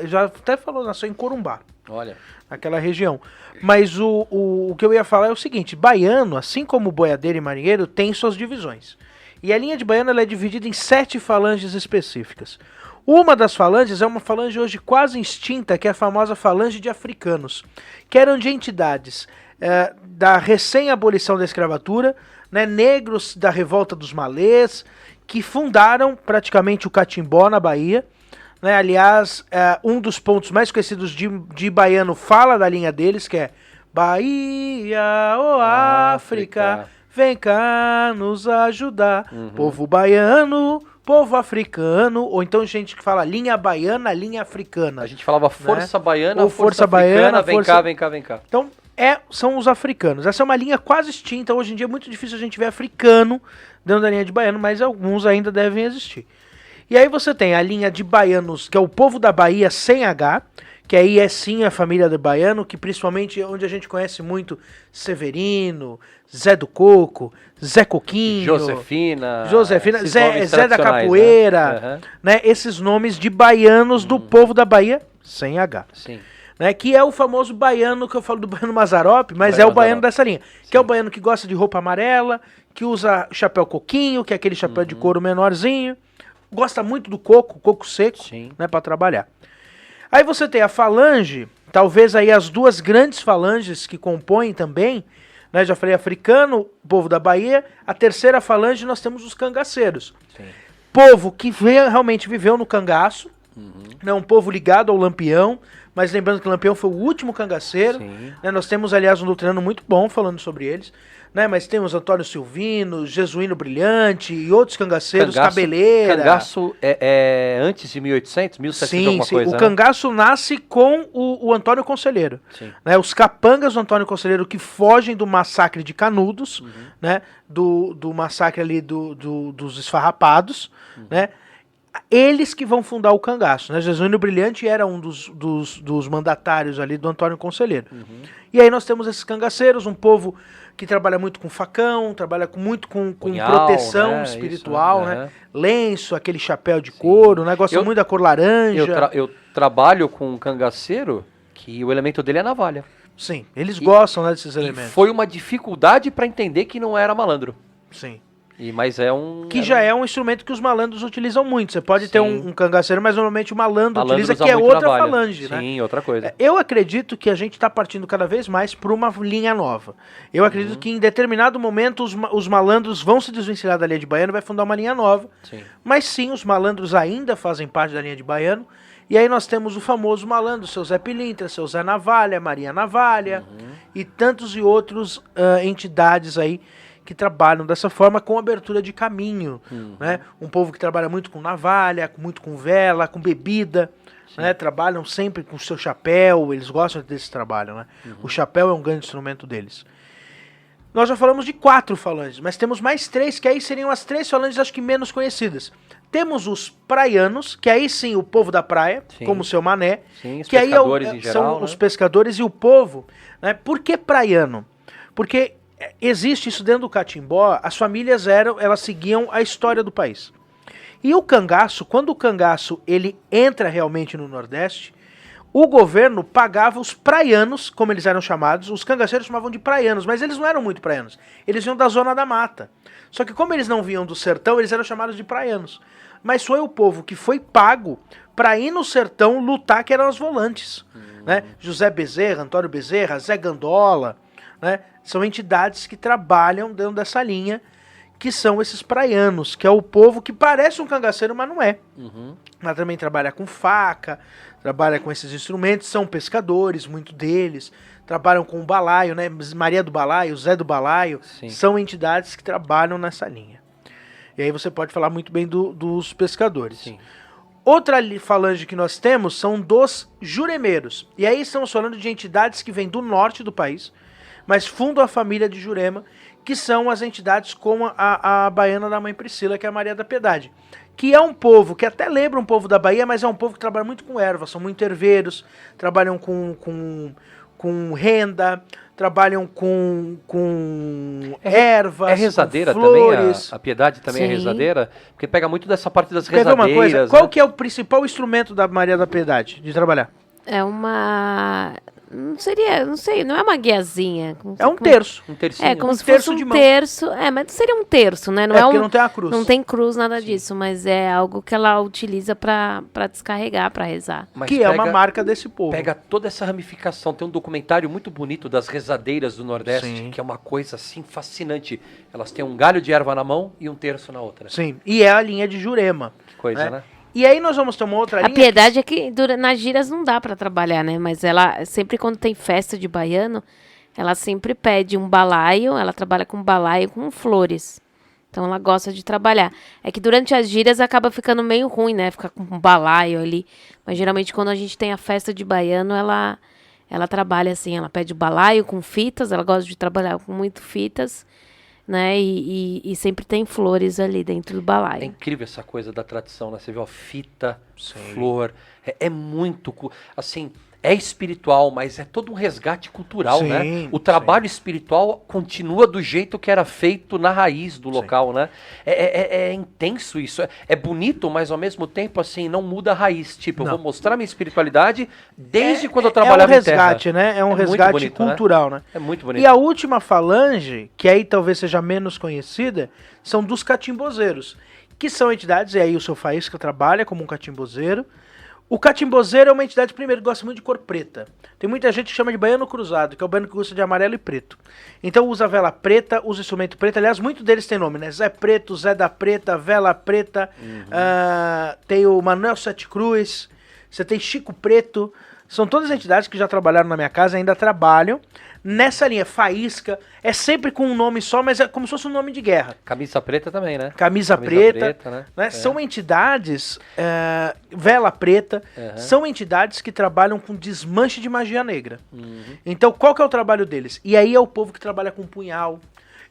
Já até falou, nasceu em Corumbá. Olha. Aquela região. Mas o que eu ia falar é o seguinte: baiano, assim como boiadeiro e marinheiro, tem suas divisões. E a linha de baiano ela é dividida em 7 falanges específicas. Uma das falanges é uma falange hoje quase extinta, que é a famosa falange de africanos, que eram de entidades da recém-abolição da escravatura, né, negros da revolta dos malês, que fundaram praticamente o Catimbó na Bahia. Né, aliás, um dos pontos mais conhecidos de baiano fala da linha deles, que é Bahia, África, vem cá nos ajudar. Povo baiano, povo africano, ou então gente que fala linha baiana, linha africana. A gente falava força baiana, ou força baiana, vem cá, vem cá, vem cá. Então, são os africanos. Essa é uma linha quase extinta. Hoje em dia é muito difícil a gente ver africano dentro da linha de baiano, mas alguns ainda devem existir. E aí você tem a linha de baianos, que é o povo da Bahia sem H, que aí é sim a família do baiano, que principalmente onde a gente conhece muito Severino, Zé do Coco, Zé Coquinho, Josefina, Zé da Capoeira, né? Esses nomes de baianos do povo da Bahia sem H. Sim. Né, que é o famoso baiano que eu falo do baiano Mazarope, mas é o baiano dessa linha. Sim. Que é o baiano que gosta de roupa amarela, que usa chapéu coquinho, que é aquele chapéu de couro menorzinho. Gosta muito do coco seco, né, para trabalhar. Aí você tem a falange, talvez aí as duas grandes falanges que compõem também, né, já falei africano, povo da Bahia. A terceira falange nós temos os cangaceiros. Sim. Povo que realmente viveu no cangaço, né, um povo ligado ao Lampião, mas lembrando que o Lampião foi o último cangaceiro, né, nós temos, aliás, um doutrinário muito bom falando sobre eles, né, mas temos Antônio Silvino, Jesuíno Brilhante e outros cangaceiros, Cabeleira. Cangaço é antes de 1800, 1700 alguma coisa, o cangaço nasce com o Antônio Conselheiro. Né, os capangas do Antônio Conselheiro que fogem do massacre de Canudos, né, do massacre ali dos esfarrapados, né, eles que vão fundar o cangaço, né? Jesuíno Brilhante era um dos mandatários ali do Antônio Conselheiro. E aí nós temos esses cangaceiros, um povo que trabalha muito com facão, trabalha muito com punhal, proteção, né, espiritual, isso, né? Lenço, aquele chapéu de couro, né? Gosta muito da cor laranja. Eu trabalho com um cangaceiro que o elemento dele é navalha. Sim, eles gostam, né, desses elementos. Foi uma dificuldade para entender que não era malandro. Sim. Mas é um... Que já é um instrumento que os malandros utilizam muito. Você pode ter um cangaceiro, mas normalmente o malandro utiliza, que é outra falange, né? Sim, outra coisa. Eu acredito que a gente está partindo cada vez mais para uma linha nova. Eu acredito que em determinado momento os malandros vão se desvencilhar da linha de baiano e vai fundar uma linha nova. Sim. Mas sim, os malandros ainda fazem parte da linha de baiano. E aí nós temos o famoso malandro, seu Zé Pilintra, seu Zé Navalha, Maria Navalha e tantos e outros entidades aí que trabalham dessa forma com abertura de caminho, né? Um povo que trabalha muito com navalha, muito com vela, com bebida, né? Trabalham sempre com o seu chapéu, eles gostam desse trabalho, né? O chapéu é um grande instrumento deles. Nós já falamos de 4 falanges, mas temos mais 3, que aí seriam as 3 falanges acho que menos conhecidas. Temos os praianos, que aí sim o povo da praia, como o seu Mané, os que aí em geral, são os pescadores e o povo, né? Por que praiano? Porque existe isso dentro do catimbó, as famílias elas seguiam a história do país. E o cangaço, quando o cangaço ele entra realmente no Nordeste, o governo pagava os praianos, como eles eram chamados, os cangaceiros chamavam de praianos, mas eles não eram muito praianos, eles vinham da zona da mata. Só que como eles não vinham do sertão, eles eram chamados de praianos. Mas foi o povo que foi pago para ir no sertão lutar, que eram os volantes. Né? José Bezerra, Antônio Bezerra, Zé Gandola, né? São entidades que trabalham dentro dessa linha, que são esses praianos, que é o povo que parece um cangaceiro, mas não é. Mas também trabalha com faca, trabalha com esses instrumentos, são pescadores, muito deles, trabalham com o balaio, né? Maria do Balaio, Zé do Balaio, são entidades que trabalham nessa linha. E aí você pode falar muito bem dos pescadores. Sim. Outra falange que nós temos são dos juremeiros. E aí estamos falando de entidades que vêm do norte do país, mas fundam a família de Jurema, que são as entidades como a baiana da Mãe Priscila, que é a Maria da Piedade. Que é um povo que até lembra um povo da Bahia, mas é um povo que trabalha muito com ervas, são muito herveiros, trabalham com renda, trabalham com ervas, é rezadeira com flores. Também? A Piedade também é rezadeira? Porque pega muito dessa parte das resadeiras. Quer ver uma coisa? Né? Qual que é o principal instrumento da Maria da Piedade de trabalhar? É uma... Não sei, não é uma guiazinha. É um terço. Um tercinho. É, como se fosse um terço. É, mas seria um terço, né? Não porque não tem a cruz. Não tem cruz, nada disso, mas é algo que ela utiliza pra descarregar, pra rezar. Mas que é uma marca desse povo. Pega toda essa ramificação. Tem um documentário muito bonito das rezadeiras do Nordeste, que é uma coisa assim fascinante. Elas têm um galho de erva na mão e um terço na outra. Sim, e é a linha de Jurema. Que coisa, né? E aí nós vamos ter uma outra linha. A Piedade é que nas giras não dá pra trabalhar, né? Mas ela, sempre quando tem festa de baiano, ela sempre pede um balaio, ela trabalha com balaio com flores. Então ela gosta de trabalhar. É que durante as giras acaba ficando meio ruim, né? Ficar com um balaio ali. Mas geralmente quando a gente tem a festa de baiano, ela trabalha assim, ela pede o balaio com fitas, ela gosta de trabalhar com muito fitas, né? E sempre tem flores ali dentro do balaio. É incrível essa coisa da tradição, né? Você vê, ó, fita, flor, é muito, assim, é espiritual, mas é todo um resgate cultural, né? O trabalho espiritual continua do jeito que era feito na raiz do local, né? É intenso isso, é bonito, mas ao mesmo tempo, assim, não muda a raiz. Tipo, eu vou mostrar minha espiritualidade desde quando eu trabalhava em terra. É um resgate, né? É um resgate bonito, cultural, né? É muito bonito. E a última falange, que aí talvez seja menos conhecida, são dos catimbozeiros, que são entidades, e aí o seu Faísca trabalha como um catimbozeiro. O catimbozeiro é uma entidade, primeiro, que gosta muito de cor preta. Tem muita gente que chama de baiano cruzado, que é o baiano que gosta de amarelo e preto. Então usa vela preta, usa instrumento preto. Aliás, muitos deles têm nome, né? Zé Preto, Zé da Preta, Vela Preta. Tem o Manuel Sete Cruz. Você tem Chico Preto. São todas entidades que já trabalharam na minha casa, ainda trabalham. Nessa linha, faísca, é sempre com um nome só, mas é como se fosse um nome de guerra. Camisa preta também, né? Camisa preta, né? São entidades, vela preta, são entidades que trabalham com desmanche de magia negra. Então, qual que é o trabalho deles? E aí é o povo que trabalha com punhal,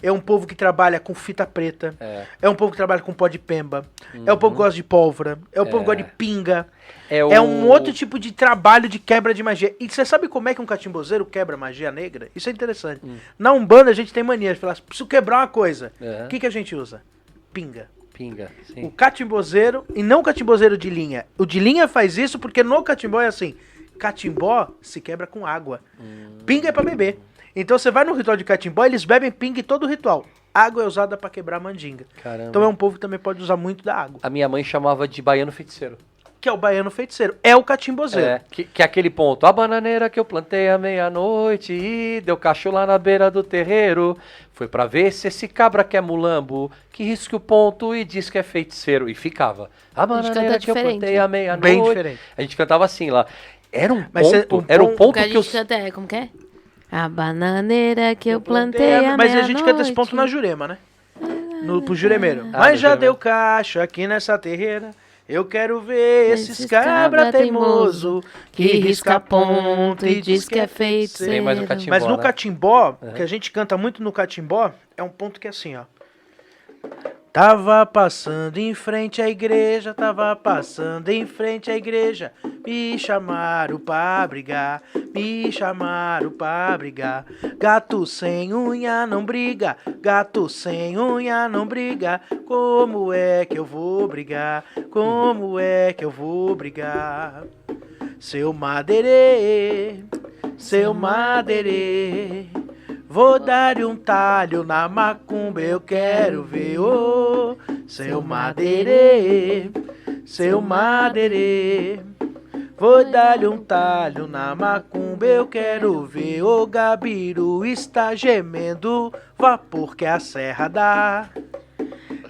é um povo que trabalha com fita preta, é um povo que trabalha com pó de pemba, é o povo que gosta de pólvora, é o povo que gosta de pinga. É um outro tipo de trabalho de quebra de magia. E você sabe como é que um catimbozeiro quebra magia negra? Isso é interessante. Na Umbanda a gente tem mania de falar, preciso quebrar uma coisa. O que a gente usa? Pinga. Pinga, sim. O catimbozeiro, e não o catimbozeiro de linha. O de linha faz isso porque no catimbó é assim, catimbó se quebra com água. Pinga é pra beber. Então você vai no ritual de catimbó, eles bebem pinga em todo o ritual. Água é usada pra quebrar mandinga. Caramba. Então é um povo que também pode usar muito da água. A minha mãe chamava de baiano feiticeiro. Que é o baiano feiticeiro. É o catimbozeiro. Que é aquele ponto. A bananeira que eu plantei à meia-noite e deu cacho lá na beira do terreiro. Foi pra ver se esse cabra que é mulambo, que risca o ponto e diz que é feiticeiro. E ficava. A bananeira que eu plantei à meia-noite. Bem diferente. A gente cantava assim lá. Era um ponto que a gente canta como que é? A bananeira que eu plantei à Mas a gente canta esse ponto na Jurema, né? Pro juremeiro. Mas já deu cacho aqui nessa terreira. Eu quero ver esses cabra teimoso que risca ponto e diz que é feiticeiro. Mas no catimbó, que a gente canta muito no catimbó, é um ponto que é assim, ó. Tava passando em frente à igreja, tava passando em frente à igreja. Me chamaram pra brigar, me chamaram pra brigar. Gato sem unha não briga, gato sem unha não briga. Como é que eu vou brigar? Como é que eu vou brigar? Seu madeirê, seu madeirê. Vou dar-lhe um talho na macumba, eu quero ver, ô, seu madeirê, seu madeirê. Vou dar-lhe um talho na macumba, eu quero ver, o Gabiru está gemendo, vapor que a serra dá.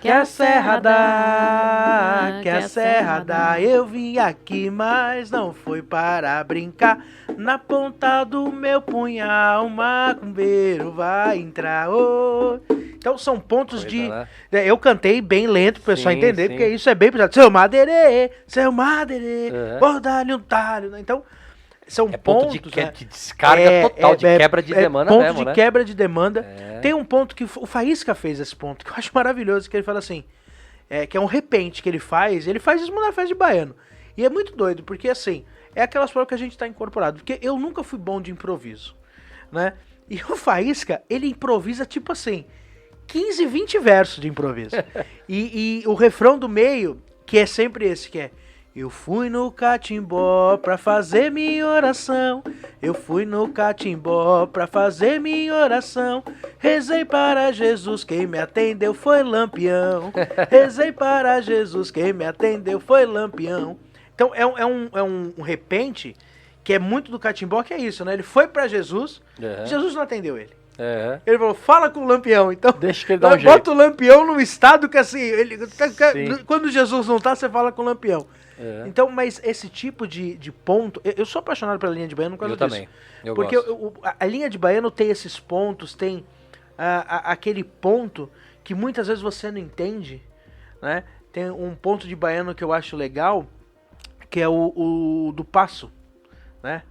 Que a serra dá, que a serra dá. Eu vim aqui, mas não foi para brincar. Na ponta do meu punhal, o macumbeiro vai entrar. Oh. Então são pontos de... Né? Eu cantei bem lento pro pessoal entender, porque isso é bem pesado. Seu madeirê, vou dar-lhe um talho. Né? Então, são pontos... de descarga total, de quebra de demanda ponto mesmo, de né? quebra de demanda. Tem um ponto que o Faísca fez esse ponto, que eu acho maravilhoso, que ele fala assim, que é um repente que ele faz isso na festa de baiano. E é muito doido, porque assim, é aquelas provas que a gente tá incorporado, porque eu nunca fui bom de improviso, né? E o Faísca, ele improvisa tipo assim, 15, 20 versos de improviso. e o refrão do meio, que é sempre esse, que é: eu fui no catimbó pra fazer minha oração. Eu fui no catimbó pra fazer minha oração. Rezei para Jesus, quem me atendeu foi Lampião. Rezei para Jesus, quem me atendeu foi Lampião. Então é um repente que é muito do catimbó, que é isso, né? Ele foi pra Jesus, Jesus não atendeu ele. Ele falou, fala com o Lampião. Então, deixa que ele dá um jeito. Bota o Lampião num estado que assim, quando Jesus não tá, você fala com o Lampião. Então, mas esse tipo de ponto... Eu sou apaixonado pela linha de baiano por causa disso. Também. Eu porque gosto. A linha de baiano tem esses pontos, tem aquele ponto que muitas vezes você não entende, né? Tem um ponto de baiano que eu acho legal, que é o do passo, né?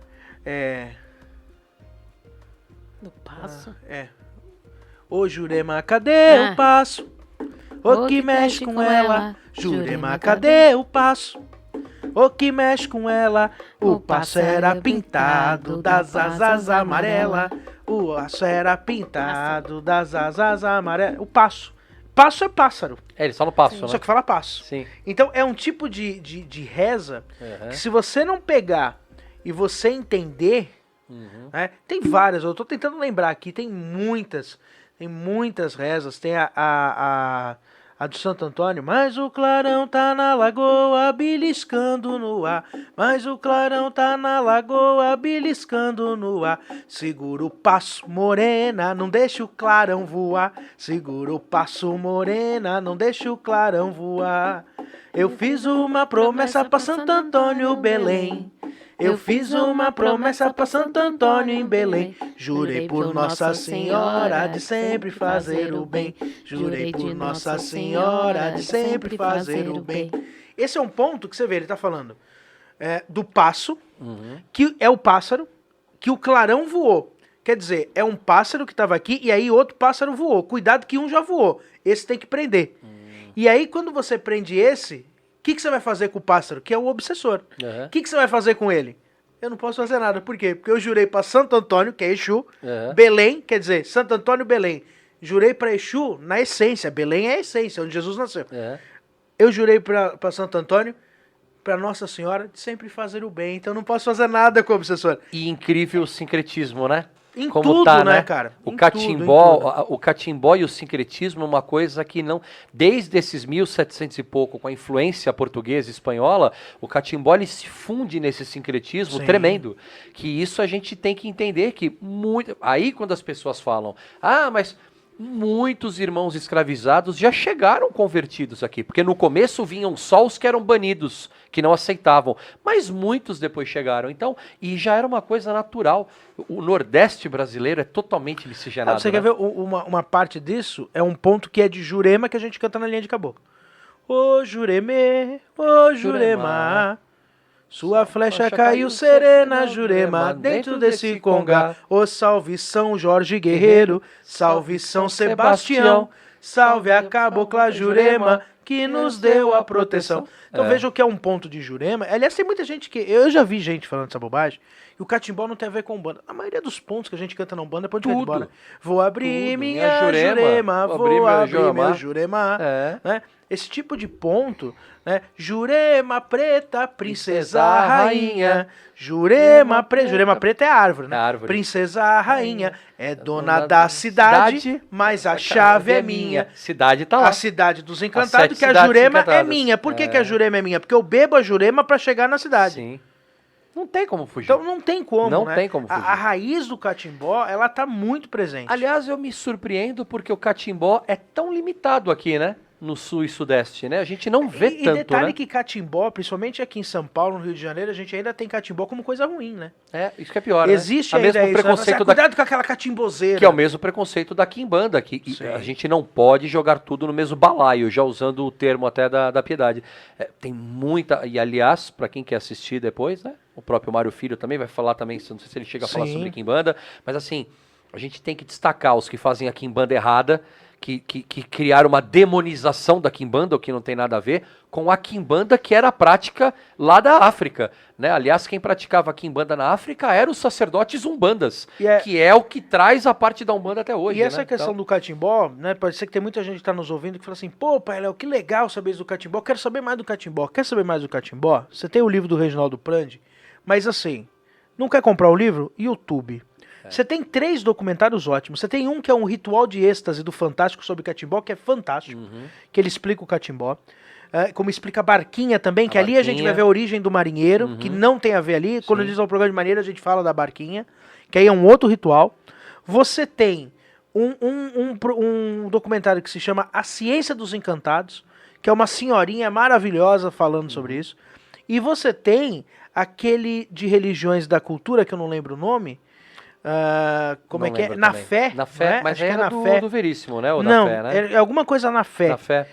Do passo? Ô Jurema, cadê o passo? O que mexe com ela? Jurema, cadê o passo? O que mexe com ela? O passo era pintado das asas amarelas. O passo era pintado das asas amarelas. O passo. Passo é pássaro. Ele só no passo, né? Só que fala passo. Sim. Então é um tipo de reza que se você não pegar e você entender, né, tem várias, eu tô tentando lembrar aqui, tem muitas rezas, tem a A do Santo Antônio. Mas o clarão tá na lagoa, beliscando no ar. Mas o clarão tá na lagoa, beliscando no ar. Segura o passo, morena, não deixa o clarão voar. Segura o passo, morena, não deixa o clarão voar. Eu fiz uma promessa pra Santo Antônio, Belém. Eu fiz uma promessa pra Santo Antônio em Belém. Jurei por Nossa Senhora de sempre fazer o bem. Jurei por Nossa Senhora de sempre fazer o bem. Esse é um ponto que você vê, ele tá falando do passo, que é o pássaro, que o clarão voou. Quer dizer, é um pássaro que estava aqui e aí outro pássaro voou. Cuidado que um já voou. Esse tem que prender. E aí quando você prende esse... O que você vai fazer com o pássaro? Que é o obsessor. O que você vai fazer com ele? Eu não posso fazer nada. Por quê? Porque eu jurei para Santo Antônio, que é Exu, Belém, quer dizer, Santo Antônio, Belém. Jurei para Exu na essência. Belém é a essência, onde Jesus nasceu. Eu jurei para Santo Antônio, para Nossa Senhora, de sempre fazer o bem. Então eu não posso fazer nada com o obsessor. E incrível o sincretismo, né? Em como tudo, tá, né, cara? O catimbó e o sincretismo é uma coisa que não... Desde esses 1700 e pouco, com a influência portuguesa e espanhola, o catimbó ele se funde nesse sincretismo tremendo. Que isso a gente tem que entender que... Aí quando as pessoas falam, mas... Muitos irmãos escravizados já chegaram convertidos aqui, porque no começo vinham só os que eram banidos, que não aceitavam, mas muitos depois chegaram, então, e já era uma coisa natural. O Nordeste brasileiro é totalmente miscigenado. Você quer ver uma parte disso? É um ponto que é de Jurema, que a gente canta na linha de caboclo. Ô Juremê, ô Jurema, sua flecha caiu serena, Jurema, dentro desse congá. Ô salve São Jorge Guerreiro, salve São Sebastião, salve a cabocla Jurema, que nos deu a proteção. Então veja o que é um ponto de Jurema. Aliás, tem muita gente que... Eu já vi gente falando essa bobagem. E o catimbó não tem a ver com Umbanda. A maioria dos pontos que a gente canta na Umbanda é ponto de catimbó, né? Vou abrir minha Jurema, vou abrir meu Jurema. Né? Esse tipo de ponto, né? Jurema preta, princesa rainha. Jurema preta é a árvore, né? Princesa rainha é dona da cidade, mas a chave é minha. Cidade tá lá. A cidade dos encantados, que a Jurema é minha. Por que a Jurema é minha? Porque eu bebo a Jurema pra chegar na cidade. Sim. Não tem como fugir. Então não tem como, não né? Tem como fugir. A raiz do catimbó, ela tá muito presente. Aliás, eu me surpreendo porque o catimbó é tão limitado aqui, né? No sul e sudeste, né? A gente não vê tanto, né? E detalhe que catimbó, principalmente aqui em São Paulo, no Rio de Janeiro, a gente ainda tem catimbó como coisa ruim, né? Isso que é pior, Existe né? Existe ainda mesmo preconceito isso, cuidado com aquela catimbozeira. Que é o mesmo preconceito da quimbanda, que a gente não pode jogar tudo no mesmo balaio, já usando o termo até da piedade. Tem muita... E, aliás, para quem quer assistir depois, né? O próprio Mário Filho também vai falar também, não sei se ele chega a falar sobre quimbanda, mas assim, a gente tem que destacar os que fazem a quimbanda errada, que criaram uma demonização da quimbanda, o que não tem nada a ver, com a quimbanda que era a prática lá da África. Né? Aliás, quem praticava a quimbanda na África eram os sacerdotes umbandas, que é o que traz a parte da umbanda até hoje. E essa questão do catimbó, né? Pode ser que tem muita gente que está nos ouvindo que fala assim, pô, pai Léo, que legal saber isso do catimbó, quero saber mais do catimbó. Quer saber mais do catimbó? Você tem o livro do Reginaldo Prandi, mas assim, não quer comprar o livro? YouTube. Você tem 3 documentários ótimos. Você tem um que é um ritual de êxtase do Fantástico sobre catimbó, que é fantástico, que ele explica o catimbó. Como explica a Barquinha também, que ali a gente vai ver a origem do marinheiro, que não tem a ver ali. Quando eles vão ao programa de marinheiro, a gente fala da Barquinha, que aí é um outro ritual. Você tem um documentário que se chama A Ciência dos Encantados, que é uma senhorinha maravilhosa falando sobre isso. E você tem aquele de religiões da cultura, que eu não lembro o nome, como não é que é? Na Fé. Na Fé, né? mas acho que é na do, Fé. do Veríssimo, né? Ou não, da Fé, né? É alguma coisa na Fé. Na Fé.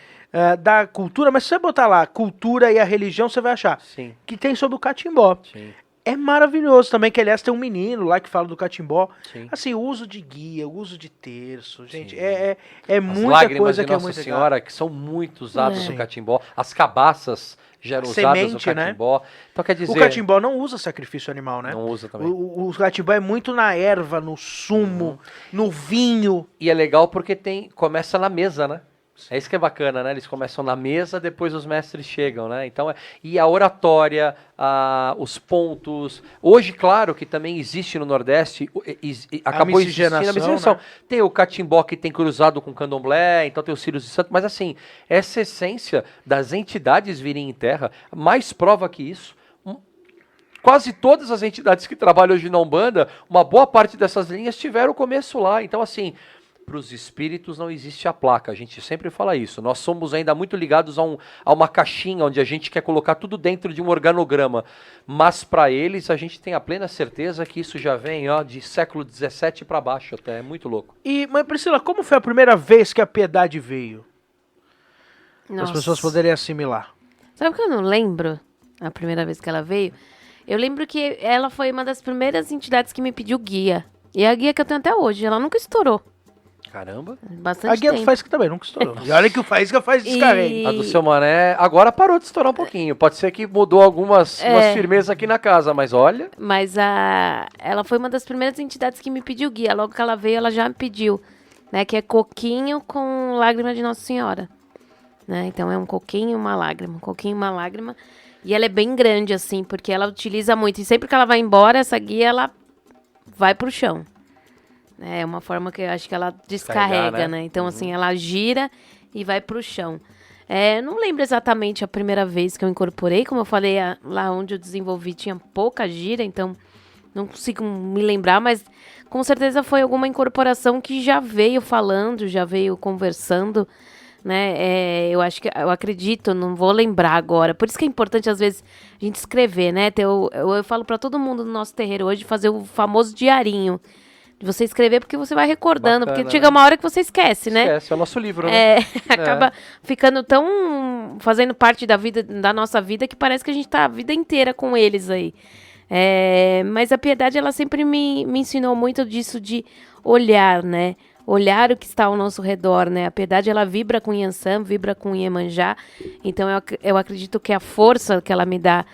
Da cultura, mas se você botar lá cultura e a religião, você vai achar que tem sobre o catimbó. Sim. É maravilhoso também, que aliás tem um menino lá que fala do catimbó. Sim. Assim, o uso de guia, o uso de terço, gente, As muita coisa que é Nossa muito Senhora, que são muito usadas no catimbó. As cabaças já eram usadas no catimbó. Né? Então, quer dizer... O catimbó não usa sacrifício animal, né? Não usa também. O catimbó é muito na erva, no sumo, no vinho. E é legal porque começa na mesa, né? É isso que é bacana, né? Eles começam na mesa, depois os mestres chegam, né? Então, e a oratória, os pontos. Hoje, claro, que também existe no Nordeste, acabou existindo a miscigenação. Né? Tem o catimbó que tem cruzado com candomblé, então tem os Círios de Santo, mas assim, essa essência das entidades virem em terra, mais prova que isso. Quase todas as entidades que trabalham hoje na Umbanda, uma boa parte dessas linhas tiveram o começo lá. Então, assim, para os espíritos não existe a placa, a gente sempre fala isso. Nós somos ainda muito ligados a uma caixinha onde a gente quer colocar tudo dentro de um organograma. Mas para eles, a gente tem a plena certeza que isso já vem de século XVII para baixo até. É muito louco. Mas Priscila, como foi a primeira vez que a Piedade veio? Para as pessoas poderem assimilar. Sabe que eu não lembro a primeira vez que ela veio? Eu lembro que ela foi uma das primeiras entidades que me pediu guia. E é a guia que eu tenho até hoje. Ela nunca estourou. Caramba. Bastante a guia tempo. do Faísca também nunca estourou. E olha que o Faísca faz descarrego. A do seu Mané agora parou de estourar um pouquinho. Pode ser que mudou umas firmezas aqui na casa, mas olha... Mas ela foi uma das primeiras entidades que me pediu guia. Logo que ela veio, ela já me pediu. Né, que é coquinho com lágrima de Nossa Senhora. Né, então é um coquinho e uma lágrima. Um coquinho e uma lágrima. E ela é bem grande, assim, porque ela utiliza muito. E sempre que ela vai embora, essa guia, ela vai pro chão. É uma forma que eu acho que ela descarrega, né? Então, assim, ela gira e vai pro chão. Não lembro exatamente a primeira vez que eu incorporei. Como eu falei, lá onde eu desenvolvi tinha pouca gira, então não consigo me lembrar. Mas, com certeza, foi alguma incorporação que já veio falando, já veio conversando, né? Eu acredito, não vou lembrar agora. Por isso que é importante, às vezes, a gente escrever, né? Eu falo para todo mundo no nosso terreiro hoje fazer o famoso diarinho. De você escrever, porque você vai recordando. Bacana, porque chega uma hora que você esquece, né? Esquece, é o nosso livro, né? Acaba ficando tão... fazendo parte da nossa vida, que parece que a gente tá a vida inteira com eles aí. Mas a Piedade, ela sempre me ensinou muito disso de olhar, né? Olhar o que está ao nosso redor, né? A Piedade, ela vibra com Iansã, vibra com Iemanjá. Então, eu acredito que a força que ela me dá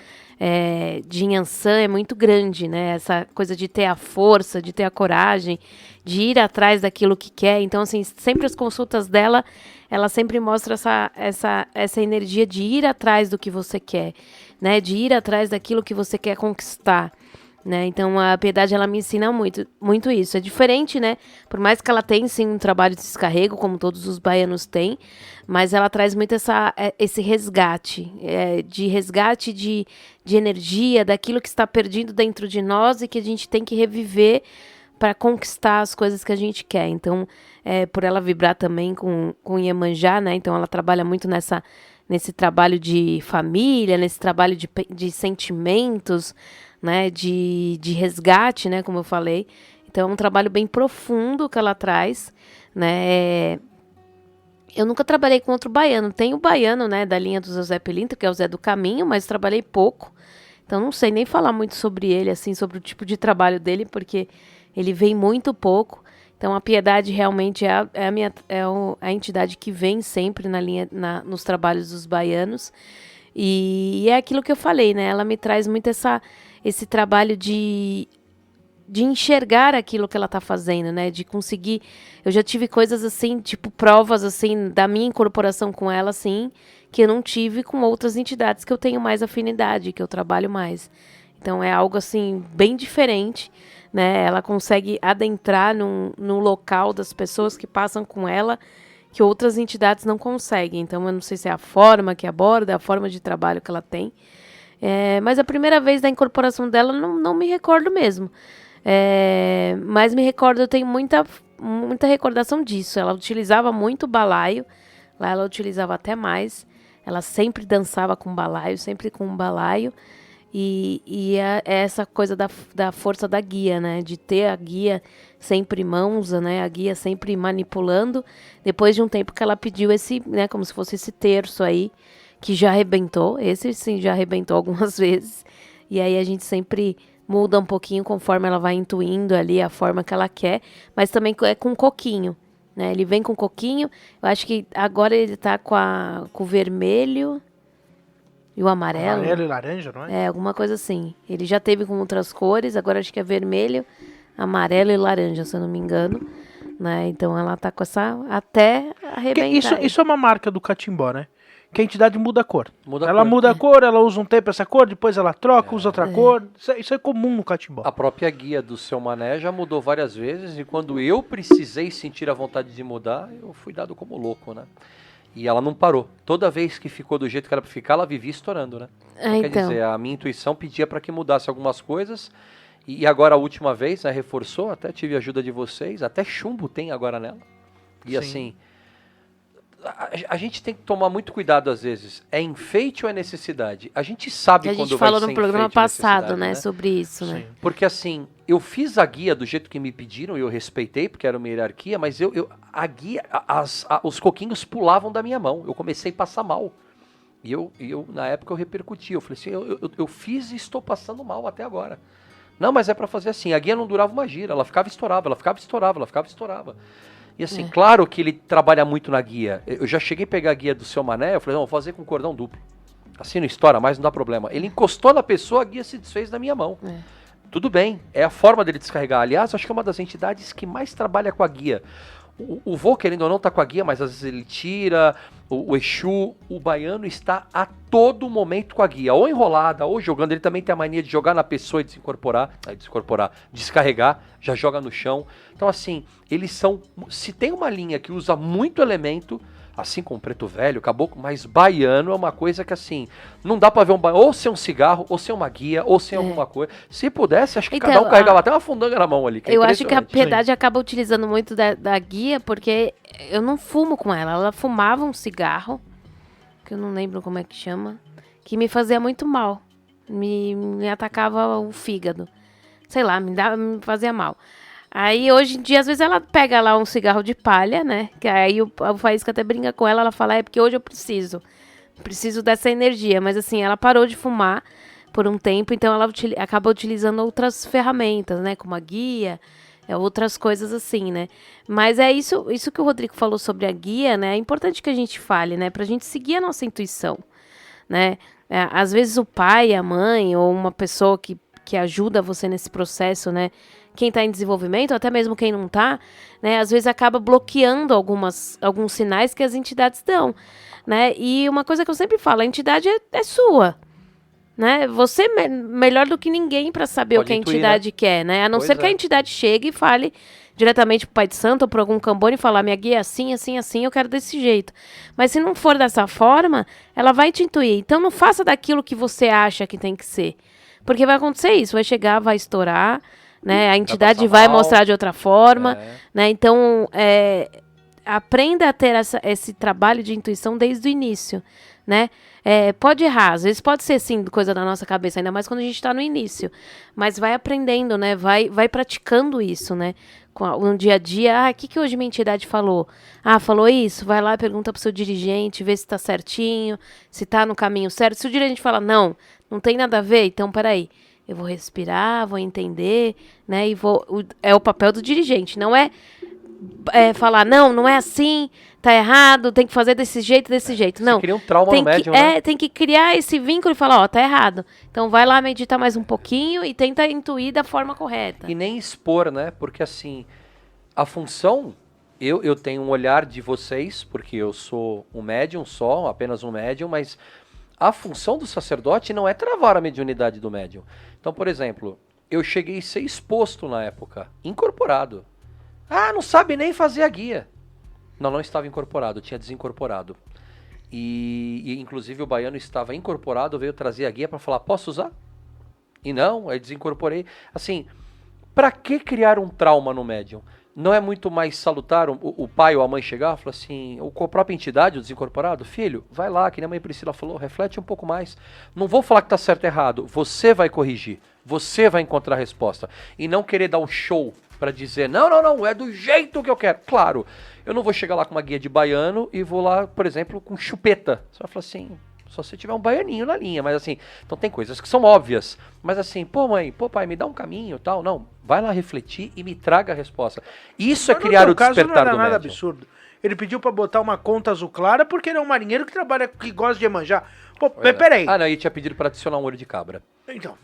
de Iansã é muito grande, né? Essa coisa de ter a força, de ter a coragem, de ir atrás daquilo que quer. Então, assim, sempre as consultas dela, ela sempre mostra essa energia de ir atrás do que você quer, né? De ir atrás daquilo que você quer conquistar. Né? Então, a Piedade, ela me ensina muito, muito isso. É diferente, né? Por mais que ela tenha, sim, um trabalho de descarrego, como todos os baianos têm, mas ela traz muito esse resgate, de energia, daquilo que está perdido dentro de nós e que a gente tem que reviver para conquistar as coisas que a gente quer. Então, por ela vibrar também com Iemanjá, né? Então, ela trabalha muito nesse trabalho de família, nesse trabalho de sentimentos, né, de resgate, né, como eu falei. Então é um trabalho bem profundo que ela traz, né. Eu nunca trabalhei com outro baiano. Tem o baiano, né, da linha do Zé Pelintra, que é o Zé do Caminho, mas trabalhei pouco. Então não sei nem falar muito sobre ele, assim, sobre o tipo de trabalho dele, porque ele vem muito pouco. Então a Piedade realmente é a entidade que vem sempre na linha, nos trabalhos dos baianos. E é aquilo que eu falei, né? Ela me traz muito esse trabalho de enxergar aquilo que ela tá fazendo, né? De conseguir... Eu já tive coisas assim, tipo provas assim, da minha incorporação com ela, assim, que eu não tive com outras entidades que eu tenho mais afinidade, que eu trabalho mais. Então é algo assim, bem diferente, né? Ela consegue adentrar num local das pessoas que passam com ela, que outras entidades não conseguem. Então eu não sei se é a forma que aborda, a forma de trabalho que ela tem. Mas a primeira vez da incorporação dela, não me recordo mesmo. Mas me recordo, eu tenho muita recordação disso. Ela utilizava muito balaio, lá ela utilizava até mais. Ela sempre dançava com balaio, sempre com balaio. E é essa coisa da força da guia, né? De ter a guia sempre em mãos, né? A guia sempre manipulando. Depois de um tempo que ela pediu né? Como se fosse esse terço aí, que já arrebentou. Esse sim já arrebentou algumas vezes. E aí a gente sempre muda um pouquinho conforme ela vai intuindo ali a forma que ela quer. Mas também é com coquinho, né? Ele vem com coquinho. Eu acho que agora ele tá com o vermelho e o amarelo. Amarelo e laranja, não é? Alguma coisa assim. Ele já teve com outras cores, agora acho que é vermelho, amarelo e laranja, se eu não me engano. né? Então ela tá com essa até arrebentar. Isso é uma marca do catimbó, né? Que a entidade muda a cor. Ela cor. muda a cor, ela usa um tempo essa cor, depois ela troca, usa outra cor. Isso é comum no catimbó. A própria guia do seu Mané já mudou várias vezes e quando eu precisei sentir a vontade de mudar, eu fui dado como louco, né? E ela não parou. Toda vez que ficou do jeito que era pra ficar, ela vivia estourando, né? Quer dizer, a minha intuição pedia para que mudasse algumas coisas e agora a última vez, né, reforçou, até tive a ajuda de vocês, até chumbo tem agora nela. E Sim. assim, a gente tem que tomar muito cuidado às vezes. É enfeite ou é necessidade? A gente sabe quando vai ser enfeite. A gente falou no programa passado, né, sobre isso, Sim. né? Porque assim, eu fiz a guia do jeito que me pediram e eu respeitei, porque era uma hierarquia, mas a guia, os coquinhos pulavam da minha mão. Eu comecei a passar mal. E eu na época, eu repercuti. Eu falei assim, eu fiz e estou passando mal até agora. Não, mas é pra fazer assim. A guia não durava uma gira, ela ficava estourava, ela ficava estourava, ela ficava estourava. E assim, claro que ele trabalha muito na guia. Eu já cheguei a pegar a guia do seu Mané, eu falei, não, vou fazer com cordão duplo. Assim não estoura mais, não dá problema. Ele encostou na pessoa, a guia se desfez na minha mão. Tudo bem, é a forma dele descarregar. Aliás, acho que é uma das entidades que mais trabalha com a guia. O vô, querendo ou não, tá com a guia, mas às vezes ele tira, o Exu, o baiano está a todo momento com a guia, ou enrolada, ou jogando. Ele também tem a mania de jogar na pessoa e descarregar, já joga no chão. Então assim, eles são, se tem uma linha que usa muito elemento, assim como Preto Velho, Caboclo, mas baiano é uma coisa que assim, não dá pra ver um baiano, ou sem um cigarro, ou sem uma guia, ou sem alguma coisa. Se pudesse, acho que Então, cada um carregava até uma fundanga na mão ali. Eu acho que a Piedade acaba utilizando muito da guia, porque eu não fumo com ela. Ela fumava um cigarro, que eu não lembro como é que chama, que me fazia muito mal. Me atacava o fígado. Sei lá, me fazia mal. Aí, hoje em dia, às vezes ela pega lá um cigarro de palha, né? Que aí o Faísca até brinca com ela, ela fala, é porque hoje eu preciso dessa energia. Mas assim, ela parou de fumar por um tempo, então ela acaba utilizando outras ferramentas, né? Como a guia, outras coisas assim, né? Mas é isso que o Rodrigo falou sobre a guia, né? É importante que a gente fale, né? Pra gente seguir a nossa intuição, né? Às vezes o pai, a mãe, ou uma pessoa que ajuda você nesse processo, né? Quem está em desenvolvimento, até mesmo quem não está, né, às vezes acaba bloqueando alguns sinais que as entidades dão, né? E uma coisa que eu sempre falo, a entidade é sua, né? Você é melhor do que ninguém para saber o que a entidade quer, né? A não ser que a entidade chegue e fale diretamente pro Pai de Santo ou para algum cambone e falar, minha guia é assim, assim, assim, eu quero desse jeito. Mas se não for dessa forma, ela vai te intuir. Então não faça daquilo que você acha que tem que ser. Porque vai acontecer isso, vai chegar, vai estourar, né? A entidade vai mostrar de outra forma, né? Então, aprenda a ter esse trabalho de intuição desde o início, né? Pode errar, às vezes pode ser sim coisa da nossa cabeça, ainda mais quando a gente está no início, mas vai aprendendo, né? Vai praticando isso, né? No dia a dia, o que hoje minha entidade falou? Falou isso? Vai lá, pergunta pro seu dirigente, vê se tá certinho, se tá no caminho certo. Se o dirigente fala, não tem nada a ver, então peraí. Eu vou respirar, vou entender, né? É o papel do dirigente, não é falar, não é assim, tá errado, tem que fazer desse jeito. Não. Você cria um trauma no médium, né? Tem que criar esse vínculo e falar, tá errado. Então vai lá meditar mais um pouquinho e tenta intuir da forma correta. E nem expor, né? Porque assim, a função, eu tenho um olhar de vocês, porque eu sou um médium só, apenas um médium, mas a função do sacerdote não é travar a mediunidade do médium. Então, por exemplo, eu cheguei a ser exposto na época, incorporado. Não sabe nem fazer a guia. Não estava incorporado, tinha desincorporado. E inclusive o baiano estava incorporado, veio trazer a guia para falar, posso usar? E não, aí desincorporei. Assim, para que criar um trauma no médium? Não é muito mais salutar o pai ou a mãe chegar e falar assim, com a própria entidade, o desincorporado, filho, vai lá, que nem a mãe Priscila falou, reflete um pouco mais. Não vou falar que está certo ou errado, você vai corrigir, você vai encontrar a resposta. E não querer dar um show para dizer, não, é do jeito que eu quero. Claro, eu não vou chegar lá com uma guia de baiano e vou lá, por exemplo, com chupeta. Você vai falar assim, só se tiver um baianinho na linha, mas assim, então tem coisas que são óbvias, mas assim, pô mãe, pô pai, me dá um caminho, tal, não, vai lá refletir e me traga a resposta. Isso é criar o despertar do médium. Nada absurdo. Ele pediu pra botar uma conta azul clara porque ele é um marinheiro que gosta de Iemanjá. Pô, peraí. Não, ele tinha pedido pra adicionar um olho de cabra. Então,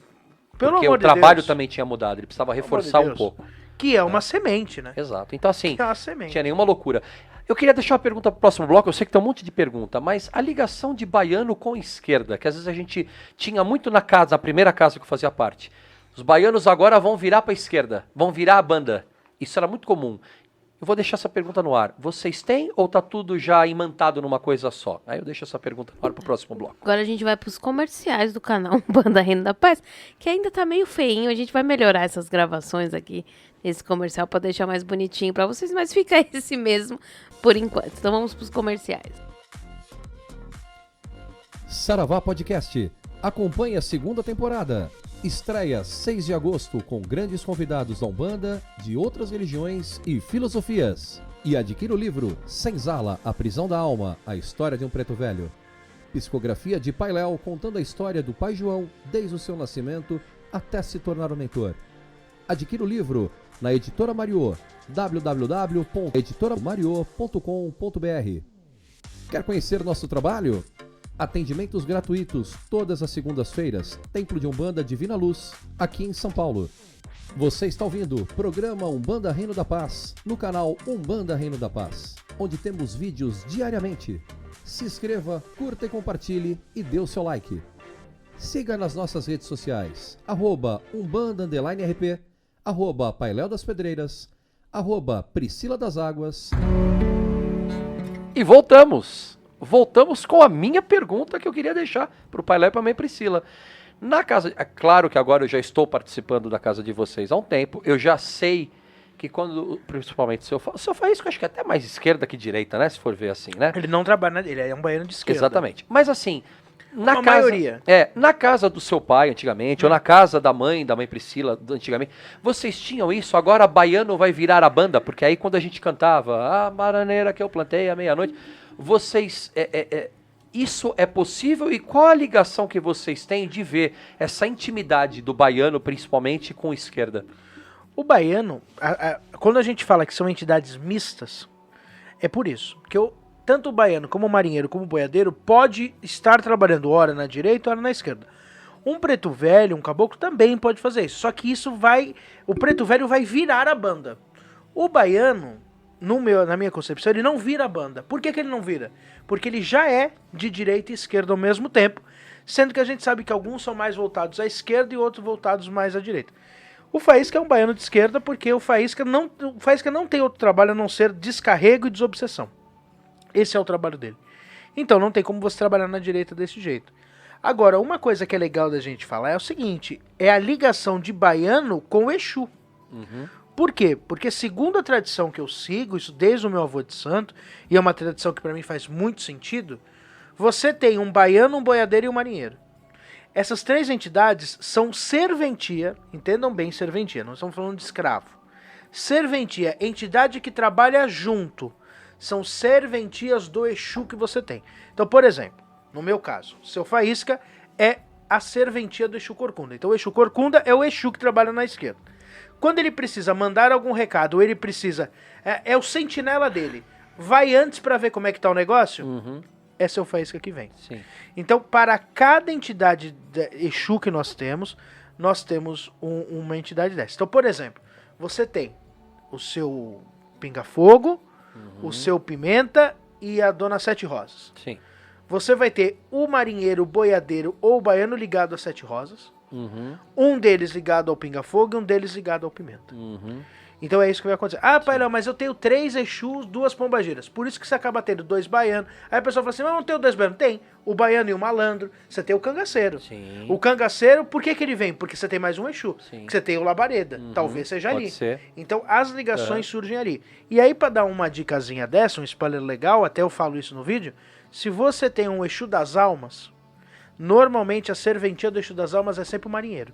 pelo amor de Deus. Porque o trabalho também tinha mudado, ele precisava reforçar um pouco. Que é uma semente, né? Exato. Então, assim, Que é uma não semente. tinha nenhuma loucura. Eu queria deixar uma pergunta pro próximo bloco, eu sei que tem um monte de pergunta, mas a ligação de baiano com esquerda, que às vezes a gente tinha muito na primeira casa que eu fazia parte. Os baianos agora vão virar pra esquerda, vão virar a banda. Isso era muito comum. Eu vou deixar essa pergunta no ar. Vocês têm ou tá tudo já imantado numa coisa só? Aí eu deixo essa pergunta no ar pro próximo bloco. Agora a gente vai pros comerciais do canal Banda Reino da Paz, que ainda tá meio feinho. A gente vai melhorar essas gravações aqui, esse comercial, pra deixar mais bonitinho pra vocês, mas fica esse mesmo por enquanto. Então vamos pros comerciais. Saravá Podcast. Acompanhe a segunda temporada. Estreia 6 de agosto com grandes convidados da Umbanda, de outras religiões e filosofias. E adquira o livro Senzala, a prisão da alma, a história de um preto velho. Psicografia de Pai Léo contando a história do Pai João desde o seu nascimento até se tornar o mentor. Adquira o livro na Editora Mariô, www.editoramariô.com.br. Quer conhecer nosso trabalho? Atendimentos gratuitos todas as segundas-feiras, Templo de Umbanda Divina Luz, aqui em São Paulo. Você está ouvindo o programa Umbanda Reino da Paz, no canal Umbanda Reino da Paz, onde temos vídeos diariamente. Se inscreva, curta e compartilhe e dê o seu like. Siga nas nossas redes sociais, @Umbanda_RP, @Pailéu das Pedreiras, @Priscila das Águas. E voltamos com a minha pergunta que eu queria deixar pro Pai Léo e pra mãe Priscila. Na casa, é claro que agora eu já estou participando da casa de vocês há um tempo, eu já sei que quando, principalmente o seu Faísca, acho que é até mais esquerda que direita, né, se for ver assim, né? Ele não trabalha, ele é um baiano de esquerda. Exatamente. Mas assim, A maioria. na casa do seu pai antigamente, ou na casa da mãe Priscila antigamente, vocês tinham isso, agora baiano vai virar a banda, porque aí quando a gente cantava a bananeira que eu plantei à meia-noite, vocês, isso é possível e qual a ligação que vocês têm de ver essa intimidade do baiano, principalmente com a esquerda? O baiano, quando a gente fala que são entidades mistas, é por isso. Porque tanto o baiano como o marinheiro como o boiadeiro pode estar trabalhando ora na direita, ora na esquerda. Um preto velho, um caboclo também pode fazer isso. Só que o preto velho vai virar a banda. O baiano, na minha concepção, ele não vira a banda. Por que ele não vira? Porque ele já é de direita e esquerda ao mesmo tempo, sendo que a gente sabe que alguns são mais voltados à esquerda e outros voltados mais à direita. O Faísca é um baiano de esquerda porque o Faísca não tem outro trabalho a não ser descarrego e desobsessão. Esse é o trabalho dele. Então não tem como você trabalhar na direita desse jeito. Agora, uma coisa que é legal da gente falar é o seguinte, é a ligação de baiano com o Exu. Uhum. Por quê? Porque segundo a tradição que eu sigo, isso desde o meu avô de santo, e é uma tradição que para mim faz muito sentido, você tem um baiano, um boiadeiro e um marinheiro. Essas três entidades são serventia, entendam bem serventia, não estamos falando de escravo. Serventia, entidade que trabalha junto, são serventias do Exu que você tem. Então, por exemplo, no meu caso, seu Faísca é a serventia do Exu Corcunda. Então o Exu Corcunda é o Exu que trabalha na esquerda. Quando ele precisa mandar algum recado, ou ele precisa... É o sentinela dele. Vai antes para ver como é que tá o negócio? Uhum. É seu Faísca que vem. Sim. Então, para cada entidade de Exu que nós temos uma entidade dessa. Então, por exemplo, você tem o seu Pinga-Fogo, o seu Pimenta e a Dona Sete Rosas. Sim. Você vai ter o marinheiro, o boiadeiro ou o baiano ligado a Sete Rosas. Uhum. Um deles ligado ao Pinga-Fogo e um deles ligado ao Pimenta. Uhum. Então é isso que vai acontecer. Ah, pai, não, mas eu tenho 3 Exus, 2 pombagiras. Por isso que você acaba tendo 2 baianos. Aí a pessoa fala assim, mas não tem 2 baianos? Tem. O baiano e o malandro. Você tem o cangaceiro. Sim. O cangaceiro, por que ele vem? Porque você tem mais um Exu. Sim. Que você tem o labareda. Uhum. Talvez seja Pode ali. ser. Então as ligações surgem ali. E aí, para dar uma dicasinha dessa, um spoiler legal, até eu falo isso no vídeo, se você tem um Exu das almas, normalmente a serventia do Exu das almas é sempre o marinheiro.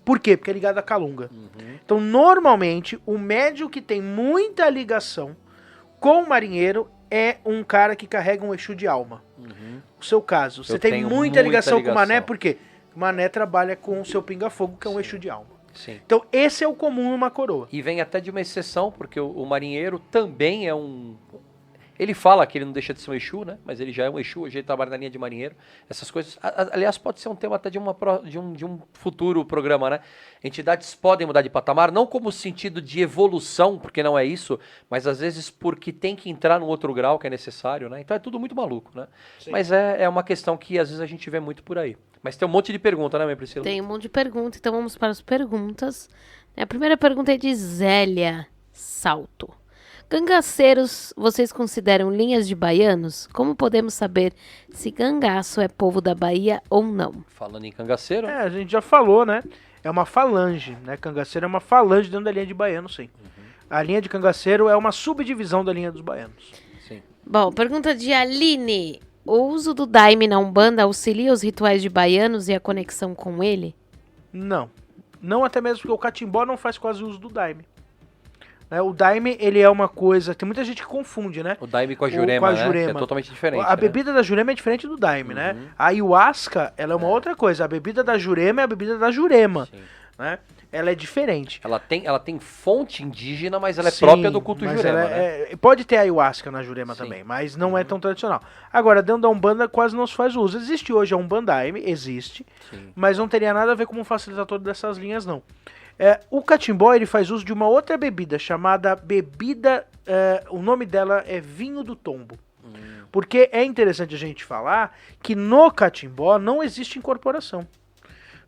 Por quê? Porque é ligado à calunga. Uhum. Então, normalmente, o médium que tem muita ligação com o marinheiro é um cara que carrega um Exu de alma. Uhum. O seu caso, você tem muita ligação com o Mané, por quê? O Mané trabalha com o seu Pinga-Fogo, que é um Exu de alma. Sim. Então, esse é o comum numa coroa. E vem até de uma exceção, porque o marinheiro também é um Ele fala que ele não deixa de ser um Exu, né? Mas ele já é um Exu, hoje ele trabalha na linha de marinheiro. Essas coisas, aliás, pode ser um tema até de um futuro programa, né? Entidades podem mudar de patamar, não como sentido de evolução, porque não é isso, mas às vezes porque tem que entrar num outro grau que é necessário, né? Então é tudo muito maluco, né? Sim. Mas é uma questão que às vezes a gente vê muito por aí. Mas tem um monte de pergunta, né, minha Priscila? Tem um monte de pergunta, então vamos para as perguntas. A primeira pergunta é de Zélia Salto. Cangaceiros, vocês consideram linhas de baianos? Como podemos saber se cangaço é povo da Bahia ou não? Falando em cangaceiro... a gente já falou, né? É uma falange, né? Cangaceiro é uma falange dentro da linha de baiano, sim. A linha de cangaceiro é uma subdivisão da linha dos baianos. Sim. Bom, pergunta de Aline. O uso do daime na Umbanda auxilia os rituais de baianos e a conexão com ele? Não. Não, até mesmo porque o catimbó não faz quase uso do daime. O daime, ele é uma coisa... Tem muita gente que confunde, né? O daime com a jurema, né? Que é totalmente diferente. A bebida da jurema é diferente do daime, né? A ayahuasca, ela é uma outra coisa. A bebida da jurema é a bebida da jurema, né? Ela é diferente. Ela tem fonte indígena, mas ela é própria do culto jurema, né? Pode ter ayahuasca na jurema também, mas não é tão tradicional. Agora, dentro da Umbanda quase não se faz uso. Existe hoje a Umbandaime, existe, mas não teria nada a ver como um facilitador dessas linhas, não. O catimbó, ele faz uso de uma outra bebida, chamada bebida... o nome dela é vinho do tombo. Porque é interessante a gente falar que no catimbó não existe incorporação.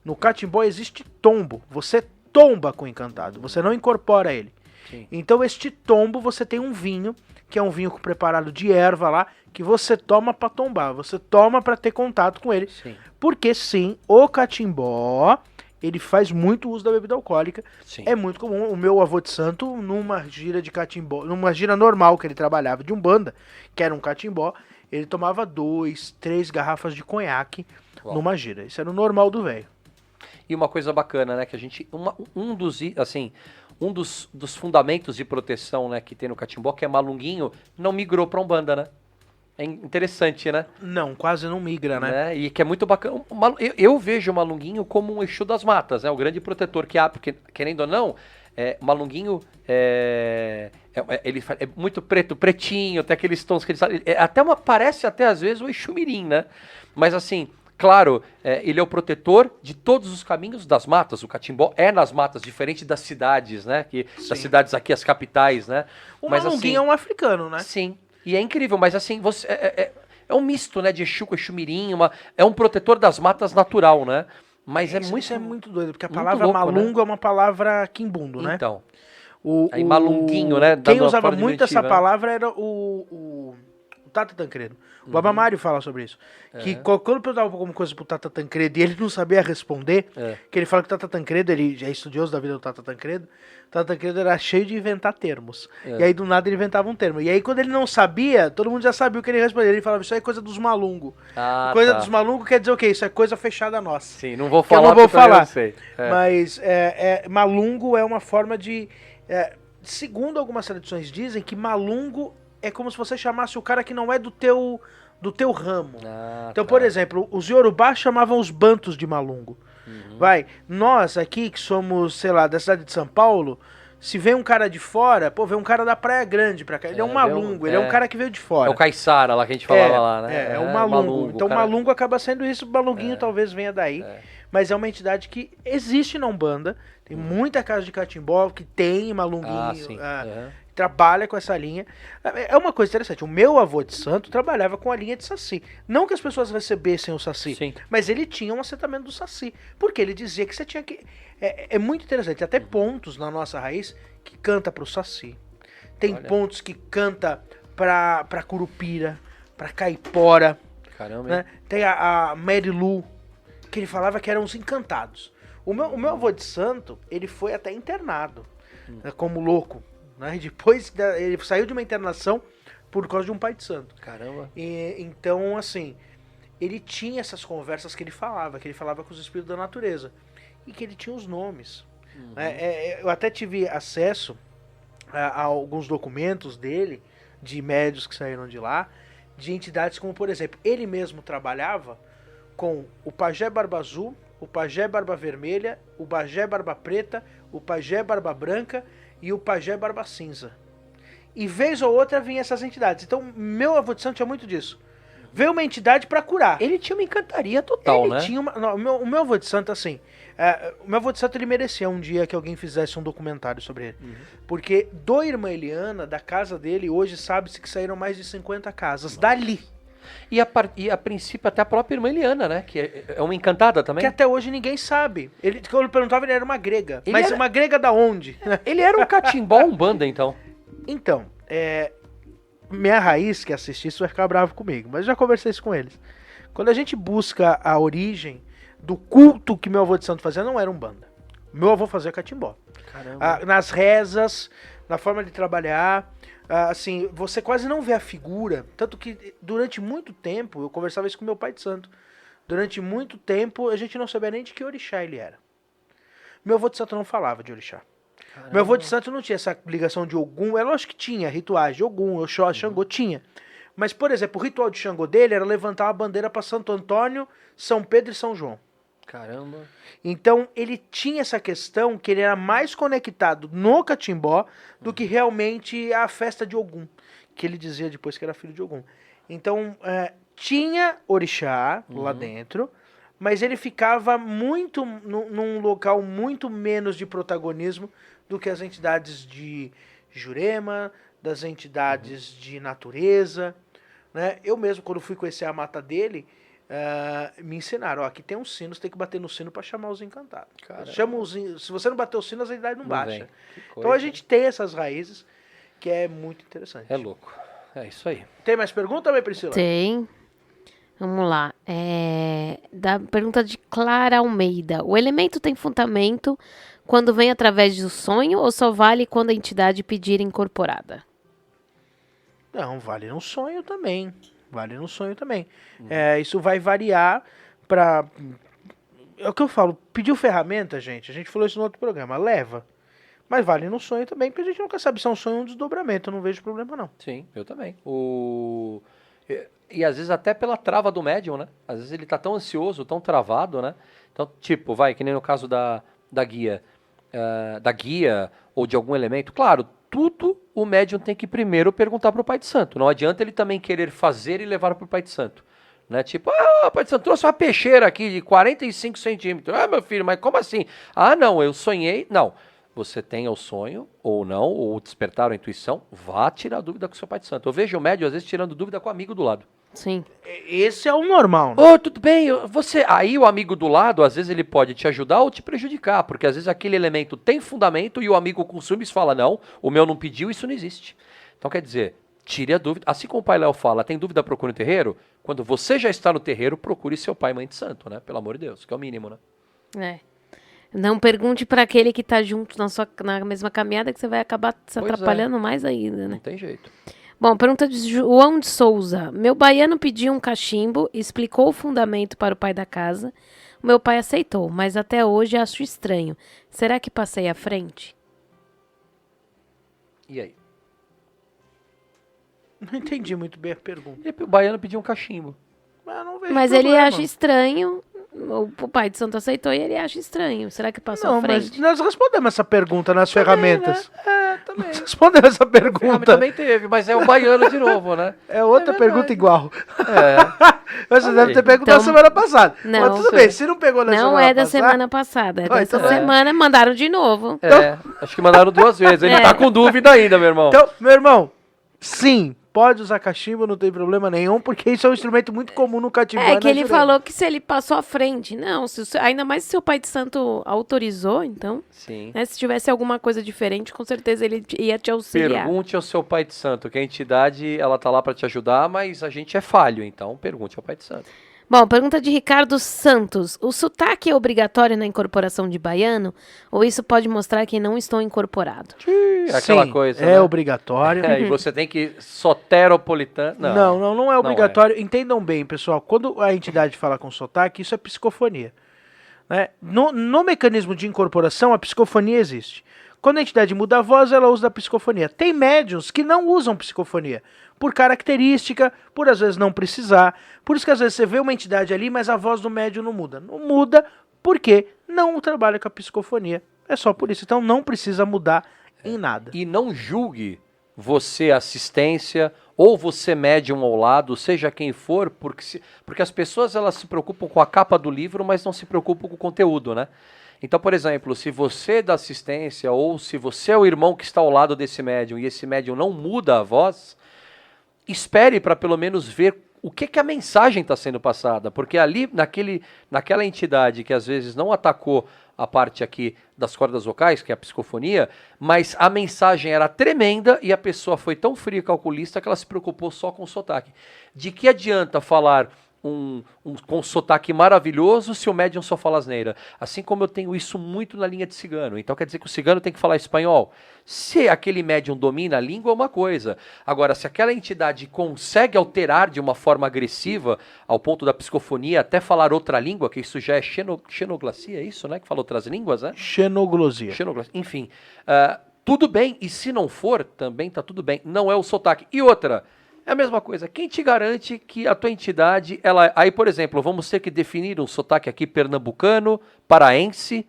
No catimbó existe tombo. Você tomba com o encantado, você não incorpora ele. Sim. Então este tombo, você tem um vinho, que é um vinho preparado de erva lá, que você toma para tombar, você toma para ter contato com ele. Sim. Porque sim, o catimbó... ele faz muito uso da bebida alcoólica. Sim. É muito comum. O meu avô de santo, numa gira de catimbó, numa gira normal que ele trabalhava de Umbanda, que era um catimbó, ele tomava 2, 3 garrafas de conhaque numa gira. Isso era o normal do velho. E uma coisa bacana, né, que a gente... um dos fundamentos de proteção, né, que tem no catimbó, que é malunguinho, não migrou para Umbanda, né? É interessante, né? Não, quase não migra, né? E que é muito bacana. Eu vejo o malunguinho como um Exu das matas, né? O grande protetor que há, porque, querendo ou não, o malunguinho ele é muito pretinho, tem aqueles tons que ele sabe. Parece até às vezes o Exu Mirim, né? Mas assim, claro, ele é o protetor de todos os caminhos das matas. O catimbó é nas matas, diferente das cidades, né? Das cidades aqui, as capitais, né? O malunguinho é um africano, né? Sim. E é incrível, mas assim, você é um misto, né, de Exu com Exu Mirim, é um protetor das matas natural, né? Mas isso é muito doido, porque a palavra louco, malungo, né? É uma palavra quimbundo, né? Então, aí malunguinho, né? Quem usava muito essa palavra era o Tata Tancredo. O Baba Mário fala sobre isso. Que quando eu perguntava alguma coisa pro Tata Tancredo e ele não sabia responder, que ele fala que o Tata Tancredo, ele já é estudioso da vida do Tata Tancredo, o Tata Tancredo era cheio de inventar termos. E aí do nada ele inventava um termo. E aí quando ele não sabia, todo mundo já sabia o que ele respondia. Ele falava, isso aí é coisa dos malungos. Coisa dos malungos quer dizer o quê? Isso é coisa fechada nossa. Sim, não vou falar. Eu não vou falar. Mas malungo é uma forma de... segundo algumas tradições dizem que malungo é como se você chamasse o cara que não é do teu ramo. Então, por exemplo, os Yorubás chamavam os bantos de malungo. Nós aqui, que somos, sei lá, da cidade de São Paulo, se vem um cara de fora, vem um cara da Praia Grande pra cá, ele é um malungo, ele é um cara que veio de fora. É o caiçara lá que a gente falava lá, né? É o malungo. Então o malungo acaba sendo isso, o malunguinho talvez venha daí. Mas é uma entidade que existe na Umbanda, tem muita casa de catimbó que tem malunguinho, trabalha com essa linha. É uma coisa interessante, o meu avô de santo trabalhava com a linha de Saci. Não que as pessoas recebessem o Saci, mas ele tinha um assentamento do Saci, porque ele dizia que você tinha que... É muito interessante, até pontos na nossa raiz que canta pro Saci. Tem pontos que canta pra Curupira, pra Caipora. Caramba, né? Tem a Mary Lu, que ele falava que eram os encantados. O meu avô de santo, ele foi até internado, como louco. Né? Depois ele saiu de uma internação por causa de um pai de santo. Caramba. Então, assim, ele tinha essas conversas que ele falava com os espíritos da natureza. E que ele tinha os nomes. Eu até tive acesso a alguns documentos dele, de médios que saíram de lá, de entidades como, por exemplo, ele mesmo trabalhava com o Pajé Barba Azul, o Pajé Barba Vermelha, o Pajé Barba Preta, o Pajé Barba Branca e o Pajé Barba Cinza. E vez ou outra vinha essas entidades. Então, meu avô de santo tinha muito disso. Veio uma entidade pra curar. Ele tinha uma encantaria total, né? Tinha uma, não, o meu avô de santo, assim... o meu avô de santo, ele merecia um dia que alguém fizesse um documentário sobre ele. Porque do Irmã Eliana, da casa dele, hoje sabe-se que saíram mais de 50 casas dali. E a princípio até a própria Irmã Eliana, né? Que é uma encantada também. Que até hoje ninguém sabe. Quando eu perguntava, ele era uma grega. Mas uma grega da onde? Ele era um catimbó umbanda, então. Então, minha raiz que assistir isso vai ficar bravo comigo, mas eu já conversei isso com eles. Quando a gente busca a origem do culto que meu avô de santo fazia, não era umbanda. Meu avô fazia catimbó. Caramba. Nas rezas, na forma de trabalhar, assim, você quase não vê a figura, tanto que durante muito tempo, eu conversava isso com meu pai de santo, durante muito tempo a gente não sabia nem de que orixá ele era. Meu avô de santo não falava de orixá. Caramba. Meu avô de santo não tinha essa ligação de Ogum. É lógico que tinha rituais de Ogum, Oxó, Xangô, tinha. Mas, por exemplo, o ritual de Xangô dele era levantar uma bandeira para Santo Antônio, São Pedro e São João. Caramba. Então, ele tinha essa questão que ele era mais conectado no catimbó do que realmente a festa de Ogum, que ele dizia depois que era filho de Ogum. Então, tinha orixá lá dentro, mas ele ficava muito num local muito menos de protagonismo do que as entidades de Jurema, das entidades de natureza, né? Eu mesmo, quando fui conhecer a mata dele, me ensinaram, aqui tem um sino, você tem que bater no sino para chamar os encantados. Se você não bater o sino, as entidades não baixam. Então a gente tem essas raízes, que é muito interessante. É louco. É isso aí. Tem mais pergunta, também, Priscila? Tem. Vamos lá. Da pergunta de Clara Almeida. O elemento tem fundamento quando vem através do sonho ou só vale quando a entidade pedir incorporada? Não, vale no sonho também. Vale no sonho também. Isso vai variar para... É o que eu falo, pediu ferramenta, gente. A gente falou isso no outro programa. Leva. Mas vale no sonho também, porque a gente nunca sabe se é um sonho ou um desdobramento. Eu não vejo problema, não. Sim, eu também. E às vezes até pela trava do médium, né? Às vezes ele tá tão ansioso, tão travado, né? Então, tipo, que nem no caso da guia. Da guia ou de algum elemento. Claro, tudo o médium tem que primeiro perguntar pro Pai de Santo. Não adianta ele também querer fazer e levar pro Pai de Santo. Né? Tipo, Pai de Santo, trouxe uma peixeira aqui de 45 centímetros. Meu filho, mas como assim? Não, eu sonhei. Não. Você tenha o sonho, ou não, ou despertar a intuição, vá tirar dúvida com o seu Pai de Santo. Eu vejo o médium, às vezes, tirando dúvida com o amigo do lado. Sim. Esse é o normal, né? Tudo bem, aí o amigo do lado, às vezes ele pode te ajudar ou te prejudicar, porque às vezes aquele elemento tem fundamento e o amigo consome e fala, não, o meu não pediu, isso não existe. Então quer dizer, tire a dúvida, assim como o Pai Léo fala, tem dúvida, procure no terreiro, quando você já está no terreiro, procure seu pai e mãe de santo, né? Pelo amor de Deus, que é o mínimo, né? Não pergunte para aquele que está junto na mesma caminhada, que você vai acabar se atrapalhando mais ainda, né? Não tem jeito. Bom, pergunta de João de Souza. Meu baiano pediu um cachimbo, explicou o fundamento para o pai da casa. O meu pai aceitou, mas até hoje acho estranho. Será que passei à frente? E aí? Não entendi muito bem a pergunta. O baiano pediu um cachimbo. Mas ele acha estranho. O pai de santo aceitou e ele acha estranho. Será que passou à frente? Mas nós respondemos essa pergunta nas ferramentas. Né? Também. Nós respondemos essa pergunta. Também teve, mas é o baiano de novo, né? É outra pergunta igual. Você deve ter perguntado então, semana passada. Não, mas tudo bem, se não pegou na semana passada... Não é da semana passada, é dessa semana, mandaram de novo. Acho que mandaram 2 vezes. Ele tá com dúvida ainda, meu irmão. Então, meu irmão, sim, pode usar cachimbo, não tem problema nenhum, porque isso é um instrumento muito comum no catimbó. É que ele falou que se ele passou à frente. Não, ainda mais se seu pai de santo autorizou, então. Sim. Né, se tivesse alguma coisa diferente, com certeza ele ia te auxiliar. Pergunte ao seu pai de santo, que a entidade, ela tá lá para te ajudar, mas a gente é falho, então pergunte ao pai de santo. Bom, pergunta de Ricardo Santos. O sotaque é obrigatório na incorporação de baiano? Ou isso pode mostrar que não estou incorporado? Aquela coisa, é obrigatório. E você tem que soteropolitano. Não é obrigatório. Entendam bem, pessoal. Quando a entidade fala com sotaque, isso é psicofonia. Né? No mecanismo de incorporação, a psicofonia existe. Quando a entidade muda a voz, ela usa a psicofonia. Tem médiuns que não usam psicofonia, por característica, por às vezes não precisar. Por isso que às vezes você vê uma entidade ali, mas a voz do médium não muda. Não muda porque não trabalha com a psicofonia. É só por isso. Então não precisa mudar em nada. E não julgue você assistência, ou você médium ao lado, seja quem for, porque as pessoas elas se preocupam com a capa do livro, mas não se preocupam com o conteúdo, né? Então, por exemplo, se você dá assistência, ou se você é o irmão que está ao lado desse médium, e esse médium não muda a voz, espere para pelo menos ver o que a mensagem está sendo passada, porque ali, naquela entidade que às vezes não atacou a parte aqui das cordas vocais, que é a psicofonia, mas a mensagem era tremenda e a pessoa foi tão fria e calculista que ela se preocupou só com o sotaque. De que adianta falar com um sotaque maravilhoso se o médium só fala asneira? Assim como eu tenho isso muito na linha de cigano. Então quer dizer que o cigano tem que falar espanhol? Se aquele médium domina a língua é uma coisa. Agora, se aquela entidade consegue alterar de uma forma agressiva, ao ponto da psicofonia, até falar outra língua, que isso já é xenoglacia, é isso, né? Que fala outras línguas, né? Xenoglosia. Enfim, tudo bem. E se não for, também tá tudo bem. Não é o sotaque. E outra... É a mesma coisa. Quem te garante que a tua entidade, aí, por exemplo, vamos ter que definir um sotaque aqui pernambucano, paraense,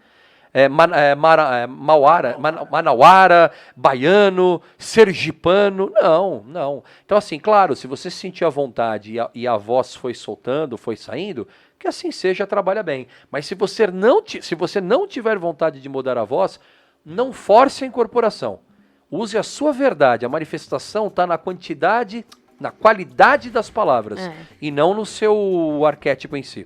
manauara, baiano, sergipano. Não. Então, assim, claro, se você se sentir à vontade e a voz foi soltando, foi saindo, que assim seja, trabalha bem. Mas se você não tiver vontade de mudar a voz, não force a incorporação. Use a sua verdade. A manifestação está na quantidade, na qualidade das palavras e não no seu arquétipo em si.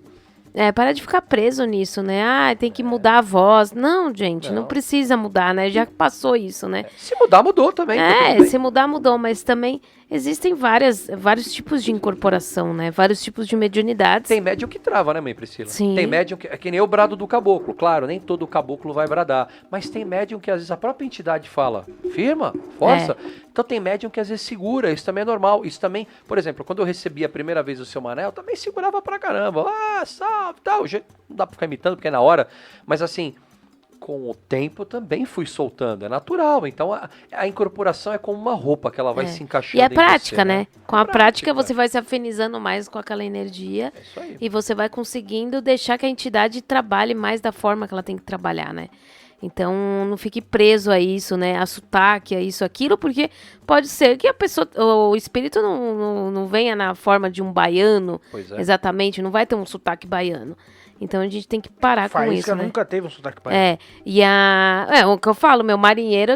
Para de ficar preso nisso, né? Tem que mudar a voz. Não, gente, não precisa mudar, né? Já passou isso, né? Se mudar, mudou também. Se mudar, mudou, mas também existem vários tipos de incorporação, né? Vários tipos de mediunidades. Tem médium que trava, né, mãe Priscila? Sim. Tem médium que é que nem o brado do caboclo. Claro, nem todo caboclo vai bradar. Mas tem médium que às vezes a própria entidade fala, firma, força. Então tem médium que às vezes segura. Isso também é normal. Isso também, por exemplo, quando eu recebi a primeira vez o seu Manel, eu também segurava pra caramba. Salve, tal. Não dá pra ficar imitando porque é na hora. Mas assim, com o tempo também fui soltando. É natural. Então a incorporação é como uma roupa que ela vai se encaixando. E é prática, você, né? Com a prática você vai se afinizando mais com aquela energia. É isso aí. E você vai conseguindo deixar que a entidade trabalhe mais da forma que ela tem que trabalhar, né? Então, não fique preso a isso, né? A sotaque, a isso, aquilo, porque pode ser que o espírito não venha na forma de um baiano, exatamente, não vai ter um sotaque baiano. Então, a gente tem que parar com isso, né? Nunca teve um sotaque baiano. O que eu falo, meu marinheiro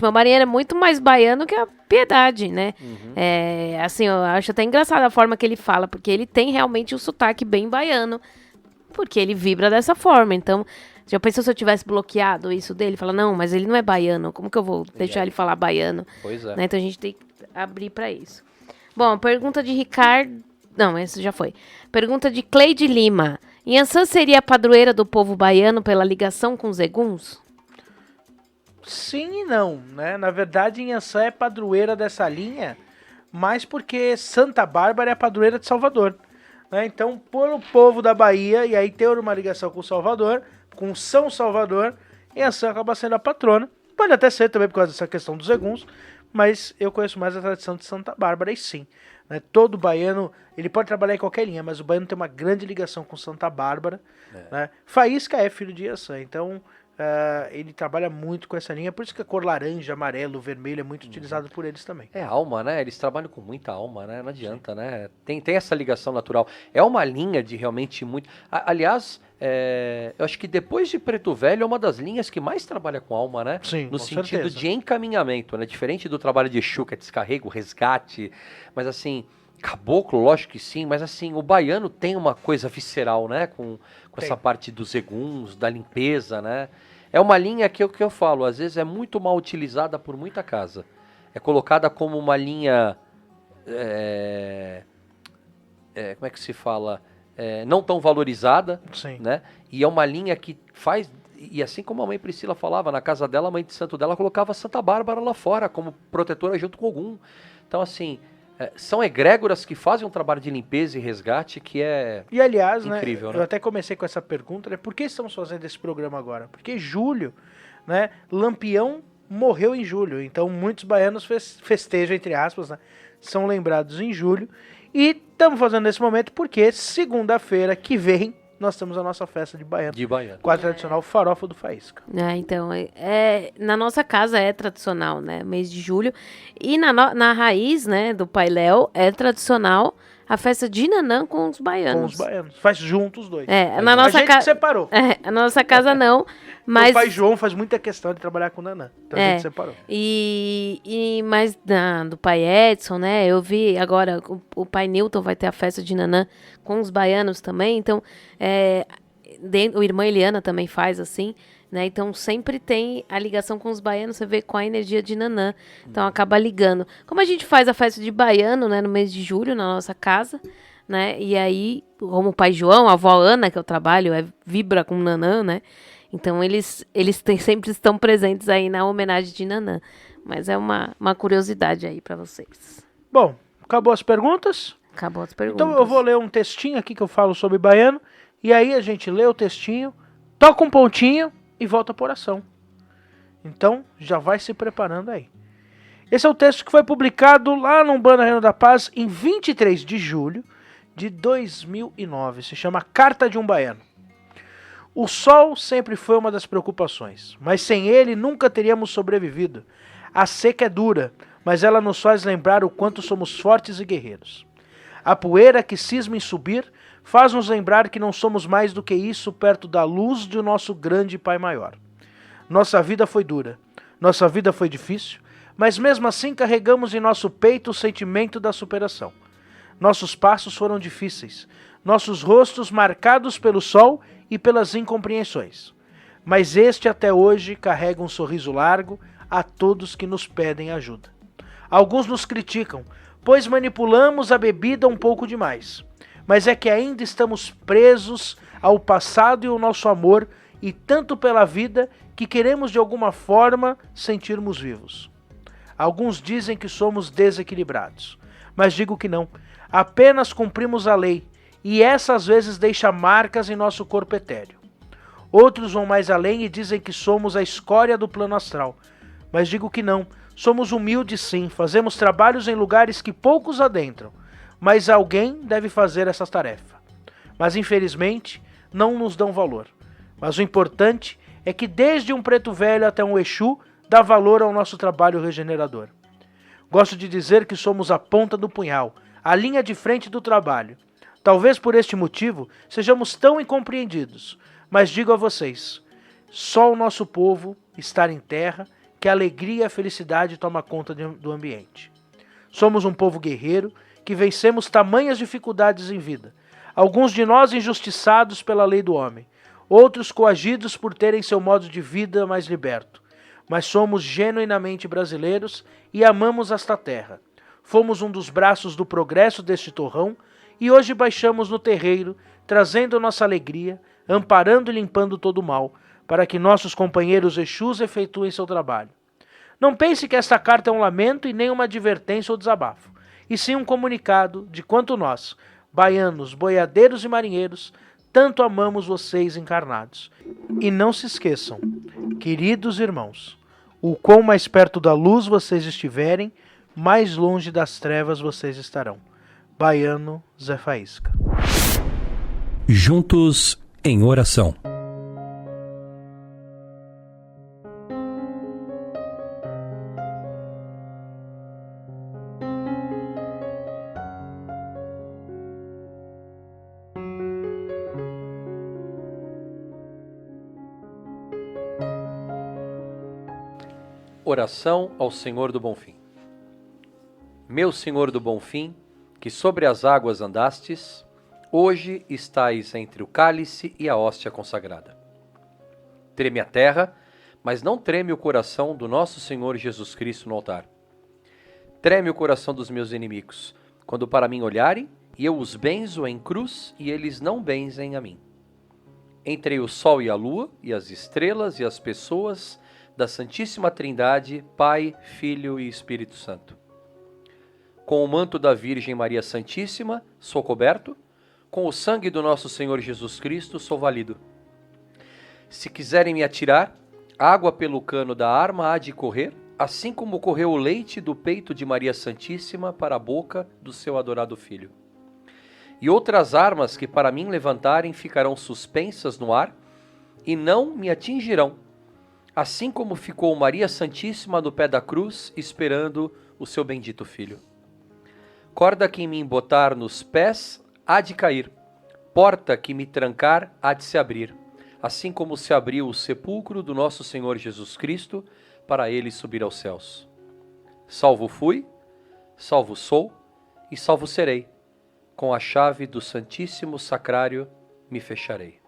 meu marinheiro é muito mais baiano que a Piedade, né? Assim, eu acho até engraçado a forma que ele fala, porque ele tem realmente um sotaque bem baiano, porque ele vibra dessa forma, então... Já pensou se eu tivesse bloqueado isso dele? Fala, não, mas ele não é baiano. Como que eu vou deixar ele falar baiano? Pois é. Né? Então a gente tem que abrir para isso. Bom, pergunta de Ricardo... Não, esse já foi. Pergunta de Cleide Lima. Yansan seria a padroeira do povo baiano pela ligação com os eguns? Sim e não, né? Na verdade, Yansan é padroeira dessa linha, mas porque Santa Bárbara é a padroeira de Salvador. Né? Então, pelo povo da Bahia, e aí ter uma ligação com Salvador... com São Salvador, Yansan acaba sendo a patrona. Pode até ser também por causa dessa questão dos eguns, mas eu conheço mais a tradição de Santa Bárbara, e sim. Né, todo baiano, ele pode trabalhar em qualquer linha, mas o baiano tem uma grande ligação com Santa Bárbara. Né? Faísca é filho de Yansan, então ele trabalha muito com essa linha, por isso que a cor laranja, amarelo, vermelho é muito utilizado por eles também. É alma, né? Eles trabalham com muita alma, né? Não adianta, né? Tem essa ligação natural. É uma linha de realmente muito... Aliás... eu acho que depois de Preto Velho é uma das linhas que mais trabalha com alma, né? Sim, no com sentido certeza. de encaminhamento, né? Diferente do trabalho de Exu, que é descarrego, resgate, mas assim, caboclo, lógico que sim, mas assim, o baiano tem uma coisa visceral, né? Com essa parte dos eguns, da limpeza, né? É uma linha que eu falo, às vezes é muito mal utilizada por muita casa. É colocada como uma linha... como é que se fala... não tão valorizada, né? E é uma linha que faz, e assim como a mãe Priscila falava, na casa dela, a mãe de santo dela colocava Santa Bárbara lá fora, como protetora junto com Ogum. Então, assim, são egrégoras que fazem um trabalho de limpeza e resgate que é e, aliás, incrível, né? Eu até comecei com essa pergunta, né? Por que estamos fazendo esse programa agora? Porque julho, né? Lampião morreu em julho, então muitos baianos festejam, entre aspas, né? São lembrados em julho. E estamos fazendo nesse momento porque segunda-feira que vem, nós temos a nossa festa de baiano. De baiano. Com a tradicional farofa do Faísca. Então, na nossa casa é tradicional, né? Mês de julho. E na raiz, né, do Pai Léo, é tradicional a festa de Nanã com os baianos. Com os baianos. Faz junto os dois. Na nossa a gente que separou. Na nossa casa não, mas... O pai João faz muita questão de trabalhar com Nanã. Então a gente separou. Mas do pai Edson, né? Eu vi agora o pai Newton vai ter a festa de Nanã com os baianos também. Então, o irmã Eliana também faz assim, né? Então sempre tem a ligação com os baianos, você vê com a energia de Nanã. Então acaba ligando. Como a gente faz a festa de baiano, né, no mês de julho, na nossa casa, né? E aí, como o pai João, a avó Ana, que eu trabalho, vibra com Nanã, né? Então eles sempre estão presentes aí na homenagem de Nanã. Mas é uma curiosidade aí pra vocês. Bom, acabou as perguntas? Acabou as perguntas. Então eu vou ler um textinho aqui que eu falo sobre baiano. E aí a gente lê o textinho, toca um pontinho e volta para oração. Então já vai se preparando aí. Esse é o texto que foi publicado lá no Umbanda Reino da Paz em 23 de julho de 2009. Se chama Carta de um Baiano. O sol sempre foi uma das preocupações, mas sem ele nunca teríamos sobrevivido. A seca é dura, mas ela nos faz lembrar o quanto somos fortes e guerreiros. A poeira que cisma em subir faz-nos lembrar que não somos mais do que isso perto da luz do nosso grande Pai Maior. Nossa vida foi dura, nossa vida foi difícil, mas mesmo assim carregamos em nosso peito o sentimento da superação. Nossos passos foram difíceis, nossos rostos marcados pelo sol e pelas incompreensões. Mas este até hoje carrega um sorriso largo a todos que nos pedem ajuda. Alguns nos criticam, pois manipulamos a bebida um pouco demais. Mas é que ainda estamos presos ao passado e ao nosso amor, e tanto pela vida que queremos de alguma forma sentirmos vivos. Alguns dizem que somos desequilibrados, mas digo que não. Apenas cumprimos a lei, e essa às vezes deixa marcas em nosso corpo etéreo. Outros vão mais além e dizem que somos a escória do plano astral, mas digo que não. Somos humildes sim, fazemos trabalhos em lugares que poucos adentram, mas alguém deve fazer essa tarefa. Mas infelizmente não nos dão valor. Mas o importante é que desde um preto velho até um Exu dá valor ao nosso trabalho regenerador. Gosto de dizer que somos a ponta do punhal, a linha de frente do trabalho. Talvez por este motivo sejamos tão incompreendidos, mas digo a vocês, só o nosso povo estar em terra que a alegria e a felicidade toma conta do ambiente. Somos um povo guerreiro que vencemos tamanhas dificuldades em vida. Alguns de nós injustiçados pela lei do homem, outros coagidos por terem seu modo de vida mais liberto. Mas somos genuinamente brasileiros e amamos esta terra. Fomos um dos braços do progresso deste torrão e hoje baixamos no terreiro, trazendo nossa alegria, amparando e limpando todo o mal, para que nossos companheiros Exus efetuem seu trabalho. Não pense que esta carta é um lamento e nem uma advertência ou desabafo, e sim um comunicado de quanto nós, baianos, boiadeiros e marinheiros, tanto amamos vocês encarnados. E não se esqueçam, queridos irmãos, o quão mais perto da luz vocês estiverem, mais longe das trevas vocês estarão. Baiano Zé Faísca. Juntos em oração. Oração ao Senhor do Bonfim. Meu Senhor do Bonfim, que sobre as águas andastes, hoje estais entre o cálice e a hóstia consagrada. Treme a terra, mas não treme o coração do nosso Senhor Jesus Cristo no altar. Treme o coração dos meus inimigos, quando para mim olharem, e eu os benzo em cruz, e eles não benzem a mim. Entre o sol e a lua, e as estrelas e as pessoas da Santíssima Trindade, Pai, Filho e Espírito Santo. Com o manto da Virgem Maria Santíssima sou coberto, com o sangue do nosso Senhor Jesus Cristo sou valido. Se quiserem me atirar, água pelo cano da arma há de correr, assim como correu o leite do peito de Maria Santíssima para a boca do seu adorado Filho. E outras armas que para mim levantarem ficarão suspensas no ar e não me atingirão. Assim como ficou Maria Santíssima no pé da cruz, esperando o seu bendito filho. Corda que me embotar nos pés há de cair, porta que me trancar há de se abrir, assim como se abriu o sepulcro do nosso Senhor Jesus Cristo, para ele subir aos céus. Salvo fui, salvo sou e salvo serei. Com a chave do Santíssimo Sacrário me fecharei.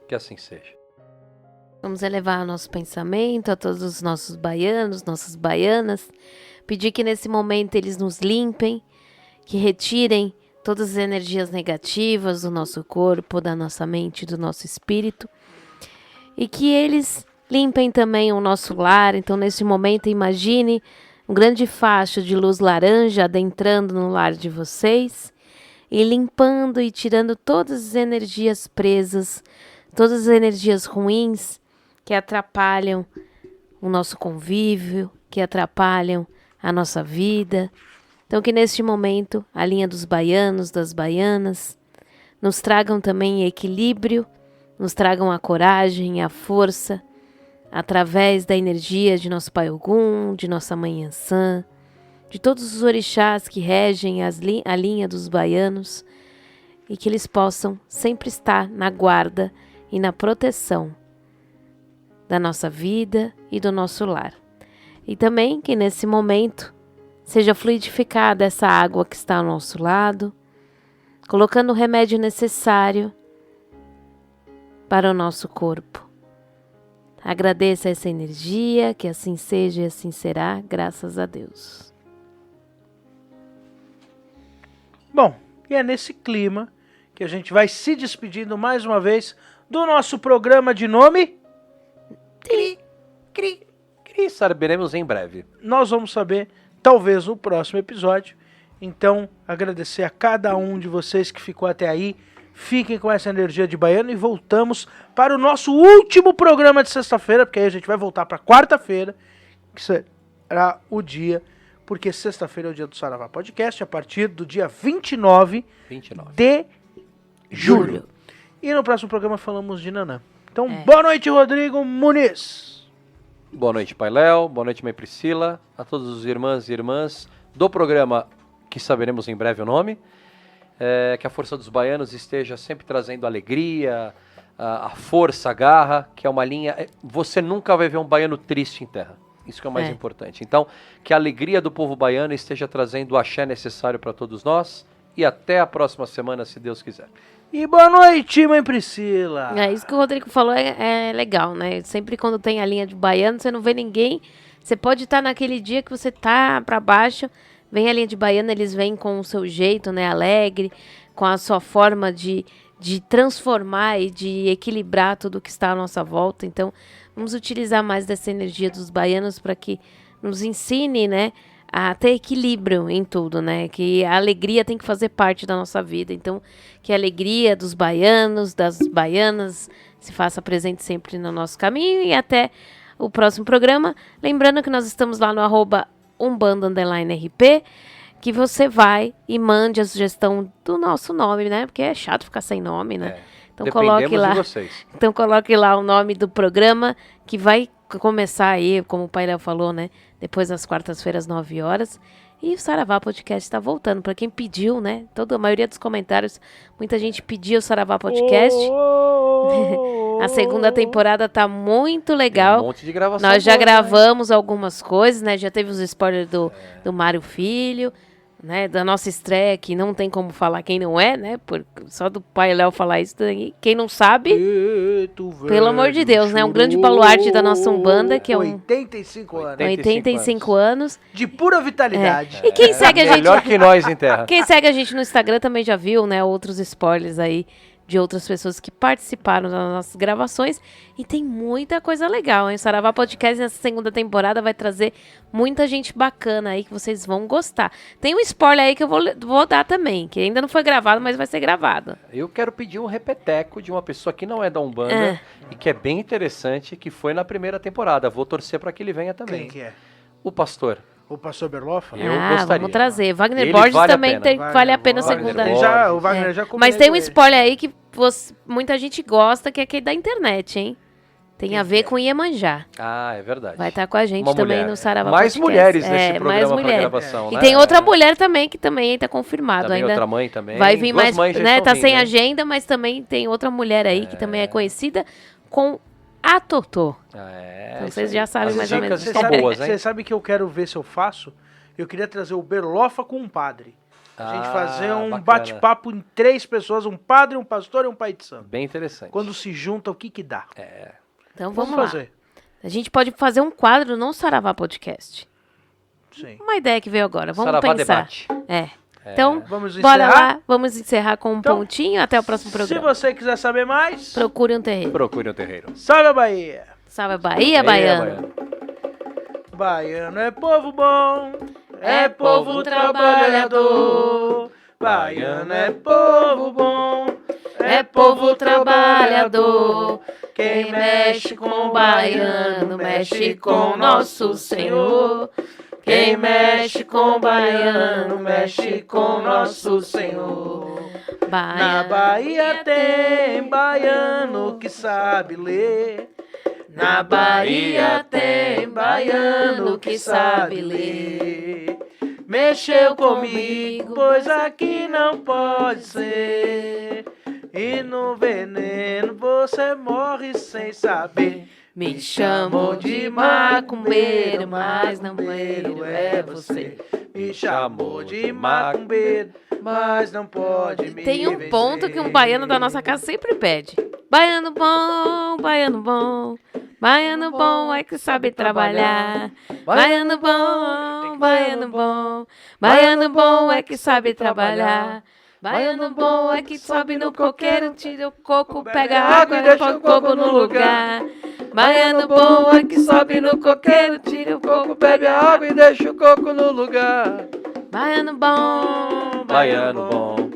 Que assim seja. Vamos elevar nosso pensamento a todos os nossos baianos, nossas baianas, pedir que nesse momento eles nos limpem, que retirem todas as energias negativas do nosso corpo, da nossa mente, do nosso espírito, e que eles limpem também o nosso lar. Então, nesse momento, imagine um grande facho de luz laranja adentrando no lar de vocês e limpando e tirando todas as energias presas, todas as energias ruins que atrapalham o nosso convívio, que atrapalham a nossa vida. Então, que neste momento a linha dos baianos, das baianas, nos tragam também equilíbrio, nos tragam a coragem, a força, através da energia de nosso Pai Ogum, de nossa Mãe Iansã, de todos os orixás que regem a linha dos baianos, e que eles possam sempre estar na guarda e na proteção da nossa vida e do nosso lar. E também que nesse momento seja fluidificada essa água que está ao nosso lado, colocando o remédio necessário para o nosso corpo. Agradeça essa energia, que assim seja e assim será, graças a Deus. Bom, e é nesse clima que a gente vai se despedindo mais uma vez do nosso programa de nome... Saberemos em breve. Nós vamos saber, talvez, no próximo episódio. Então, agradecer a cada um de vocês que ficou até aí. Fiquem com essa energia de baiano e voltamos para o nosso último programa de sexta-feira, porque aí a gente vai voltar para quarta-feira, que será o dia, porque sexta-feira é o dia do Saravá Podcast, a partir do dia 29 de julho. E no próximo programa falamos de Nanã. Então, boa noite, Rodrigo Muniz. Boa noite, Pai Léo. Boa noite, Mãe Priscila. A todos os irmãs e irmãs do programa, que saberemos em breve o nome. Que a força dos baianos esteja sempre trazendo alegria, a força, a garra, que é uma linha... Você nunca vai ver um baiano triste em terra. Isso que é o mais importante. Então, que a alegria do povo baiano esteja trazendo o axé necessário para todos nós. E até a próxima semana, se Deus quiser. E boa noite, Mãe Priscila. Isso que o Rodrigo falou é legal, né? Sempre quando tem a linha de baiano, você não vê ninguém. Você pode estar naquele dia que você tá para baixo, vem a linha de baiano, eles vêm com o seu jeito, né? Alegre, com a sua forma de transformar e de equilibrar tudo que está à nossa volta. Então, vamos utilizar mais dessa energia dos baianos para que nos ensine, né? A ter equilíbrio em tudo, né? Que a alegria tem que fazer parte da nossa vida. Então, que a alegria dos baianos, das baianas, se faça presente sempre no nosso caminho. E até o próximo programa. Lembrando que nós estamos lá no @umbanda_rp, que você vai e mande a sugestão do nosso nome, né? Porque é chato ficar sem nome, né? Então coloque lá. De vocês. Então coloque lá o nome do programa, que vai começar aí, como o Pai Léo falou, né? Depois das quartas-feiras, 9 horas. E o Saravá Podcast está voltando. Para quem pediu, né? A maioria dos comentários, muita gente pediu o Saravá Podcast. A segunda temporada tá muito legal. Tem um monte de gravação. Nós já gravamos algumas coisas, né? Já teve os spoilers do Mário Filho, né? Da nossa estreia, que não tem como falar quem não é, né? Só do Pai Léo falar isso daí. Quem não sabe, pelo amor de Deus, né? Um grande baluarte da nossa Umbanda, que é 85 anos. 85 anos. De pura vitalidade. E quem segue a gente... Melhor que nós em terra. Quem segue a gente no Instagram também já viu, né? Outros spoilers aí de outras pessoas que participaram das nossas gravações. E tem muita coisa legal, hein? O Saravá Podcast nessa segunda temporada vai trazer muita gente bacana aí que vocês vão gostar. Tem um spoiler aí que eu vou dar também, que ainda não foi gravado, mas vai ser gravado. Eu quero pedir um repeteco de uma pessoa que não é da Umbanda e que é bem interessante, que foi na primeira temporada. Vou torcer para que ele venha também. Quem que é? O pastor O pastor Berlofa? Eu gostaria. Vamos trazer. Wagner Ele Borges vale a também pena. vale a pena Wagner segunda. Borges. O Wagner já comentou Mas tem um ele. spoiler aí que muita gente gosta, que é aquele da internet, hein? Tem a ver com Iemanjá. Ah, é verdade. Vai estar com a gente Uma também mulher. no Saravá Mais Podcast. mulheres nesse programa mais pra mulheres. gravação, E né? tem outra mulher também, que também está confirmado Também ainda. outra mãe também. Vai vir Duas mais, mães já né? estão Tá vindo, sem hein? agenda, mas também tem outra mulher aí que também é conhecida com a Totô. Então Isso vocês aí. já sabem As mais ou dicas menos. estão boas, hein? Você sabe que eu quero ver se eu faço? Eu queria trazer o Berlofa com um padre. A gente fazer um bacana. bate-papo em 3 pessoas, um padre, um pastor e um pai de santo. Bem interessante. Quando se junta, o que dá? Então vamos lá. fazer. A gente pode fazer um quadro no Saravá Podcast. Sim. Uma ideia que veio agora. Vamos Saravá pensar. Debate. Então, Vamos bora encerrar? lá. Vamos encerrar com um Então, pontinho. Até o próximo Se programa. você quiser saber mais, Procure um terreiro. Procure o terreiro. salve a Bahia! Salve a Bahia, baiano. Baiano é povo bom, É povo trabalhador. Baiano é povo bom, É povo trabalhador. Quem mexe com o baiano, mexe com nosso Senhor. Quem mexe com o baiano, mexe com nosso Senhor. Na Bahia tem baiano que sabe ler. Na Bahia tem baiano que sabe ler. Mexeu comigo, pois aqui não pode ser. E no veneno você morre sem saber. Me chamam de macumbeiro, mas macumbeiro é você. Me chamou de macumbeiro, mas não pode me Tem um ponto que um baiano da nossa casa sempre pede. Baiano bom, baiano bom. Baiano bom é que sabe trabalhar. Baiano bom, baiano bom. Baiano bom é que sabe trabalhar. Baiano bom é que sobe no coqueiro, tira o coco, pega água e põe o coco no lugar. Baiano bom é que sobe no coqueiro, tira o coco, bebe a água e deixa o coco no lugar. Baiano bom, Baiano bom.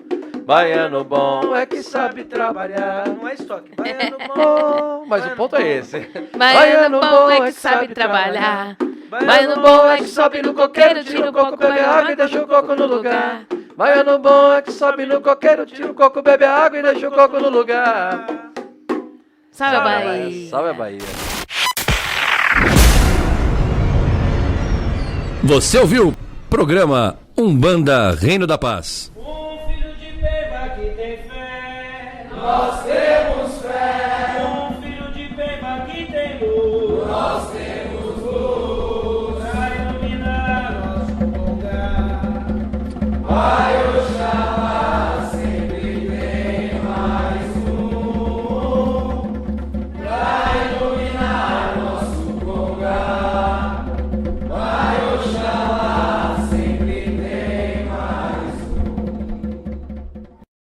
Baiano bom. é que sabe trabalhar. Não é estoque. Baiano bom. Mas o ponto é esse. Baiano bom é que sabe trabalhar. Baiano bom é que sobe no coqueiro, tira o coco, pega a água e deixa o coco no lugar. Baiano bom é que sobe no coqueiro, tira o coco, bebe a água e deixa o coco no lugar. Salve a Bahia. Salve a Bahia. Você ouviu? Programa Umbanda Reino da Paz. Um filho de beba que tem fé. Nós temos fé. Um filho de beba que tem luz. Nós temos luz. Pra iluminar nosso lugar.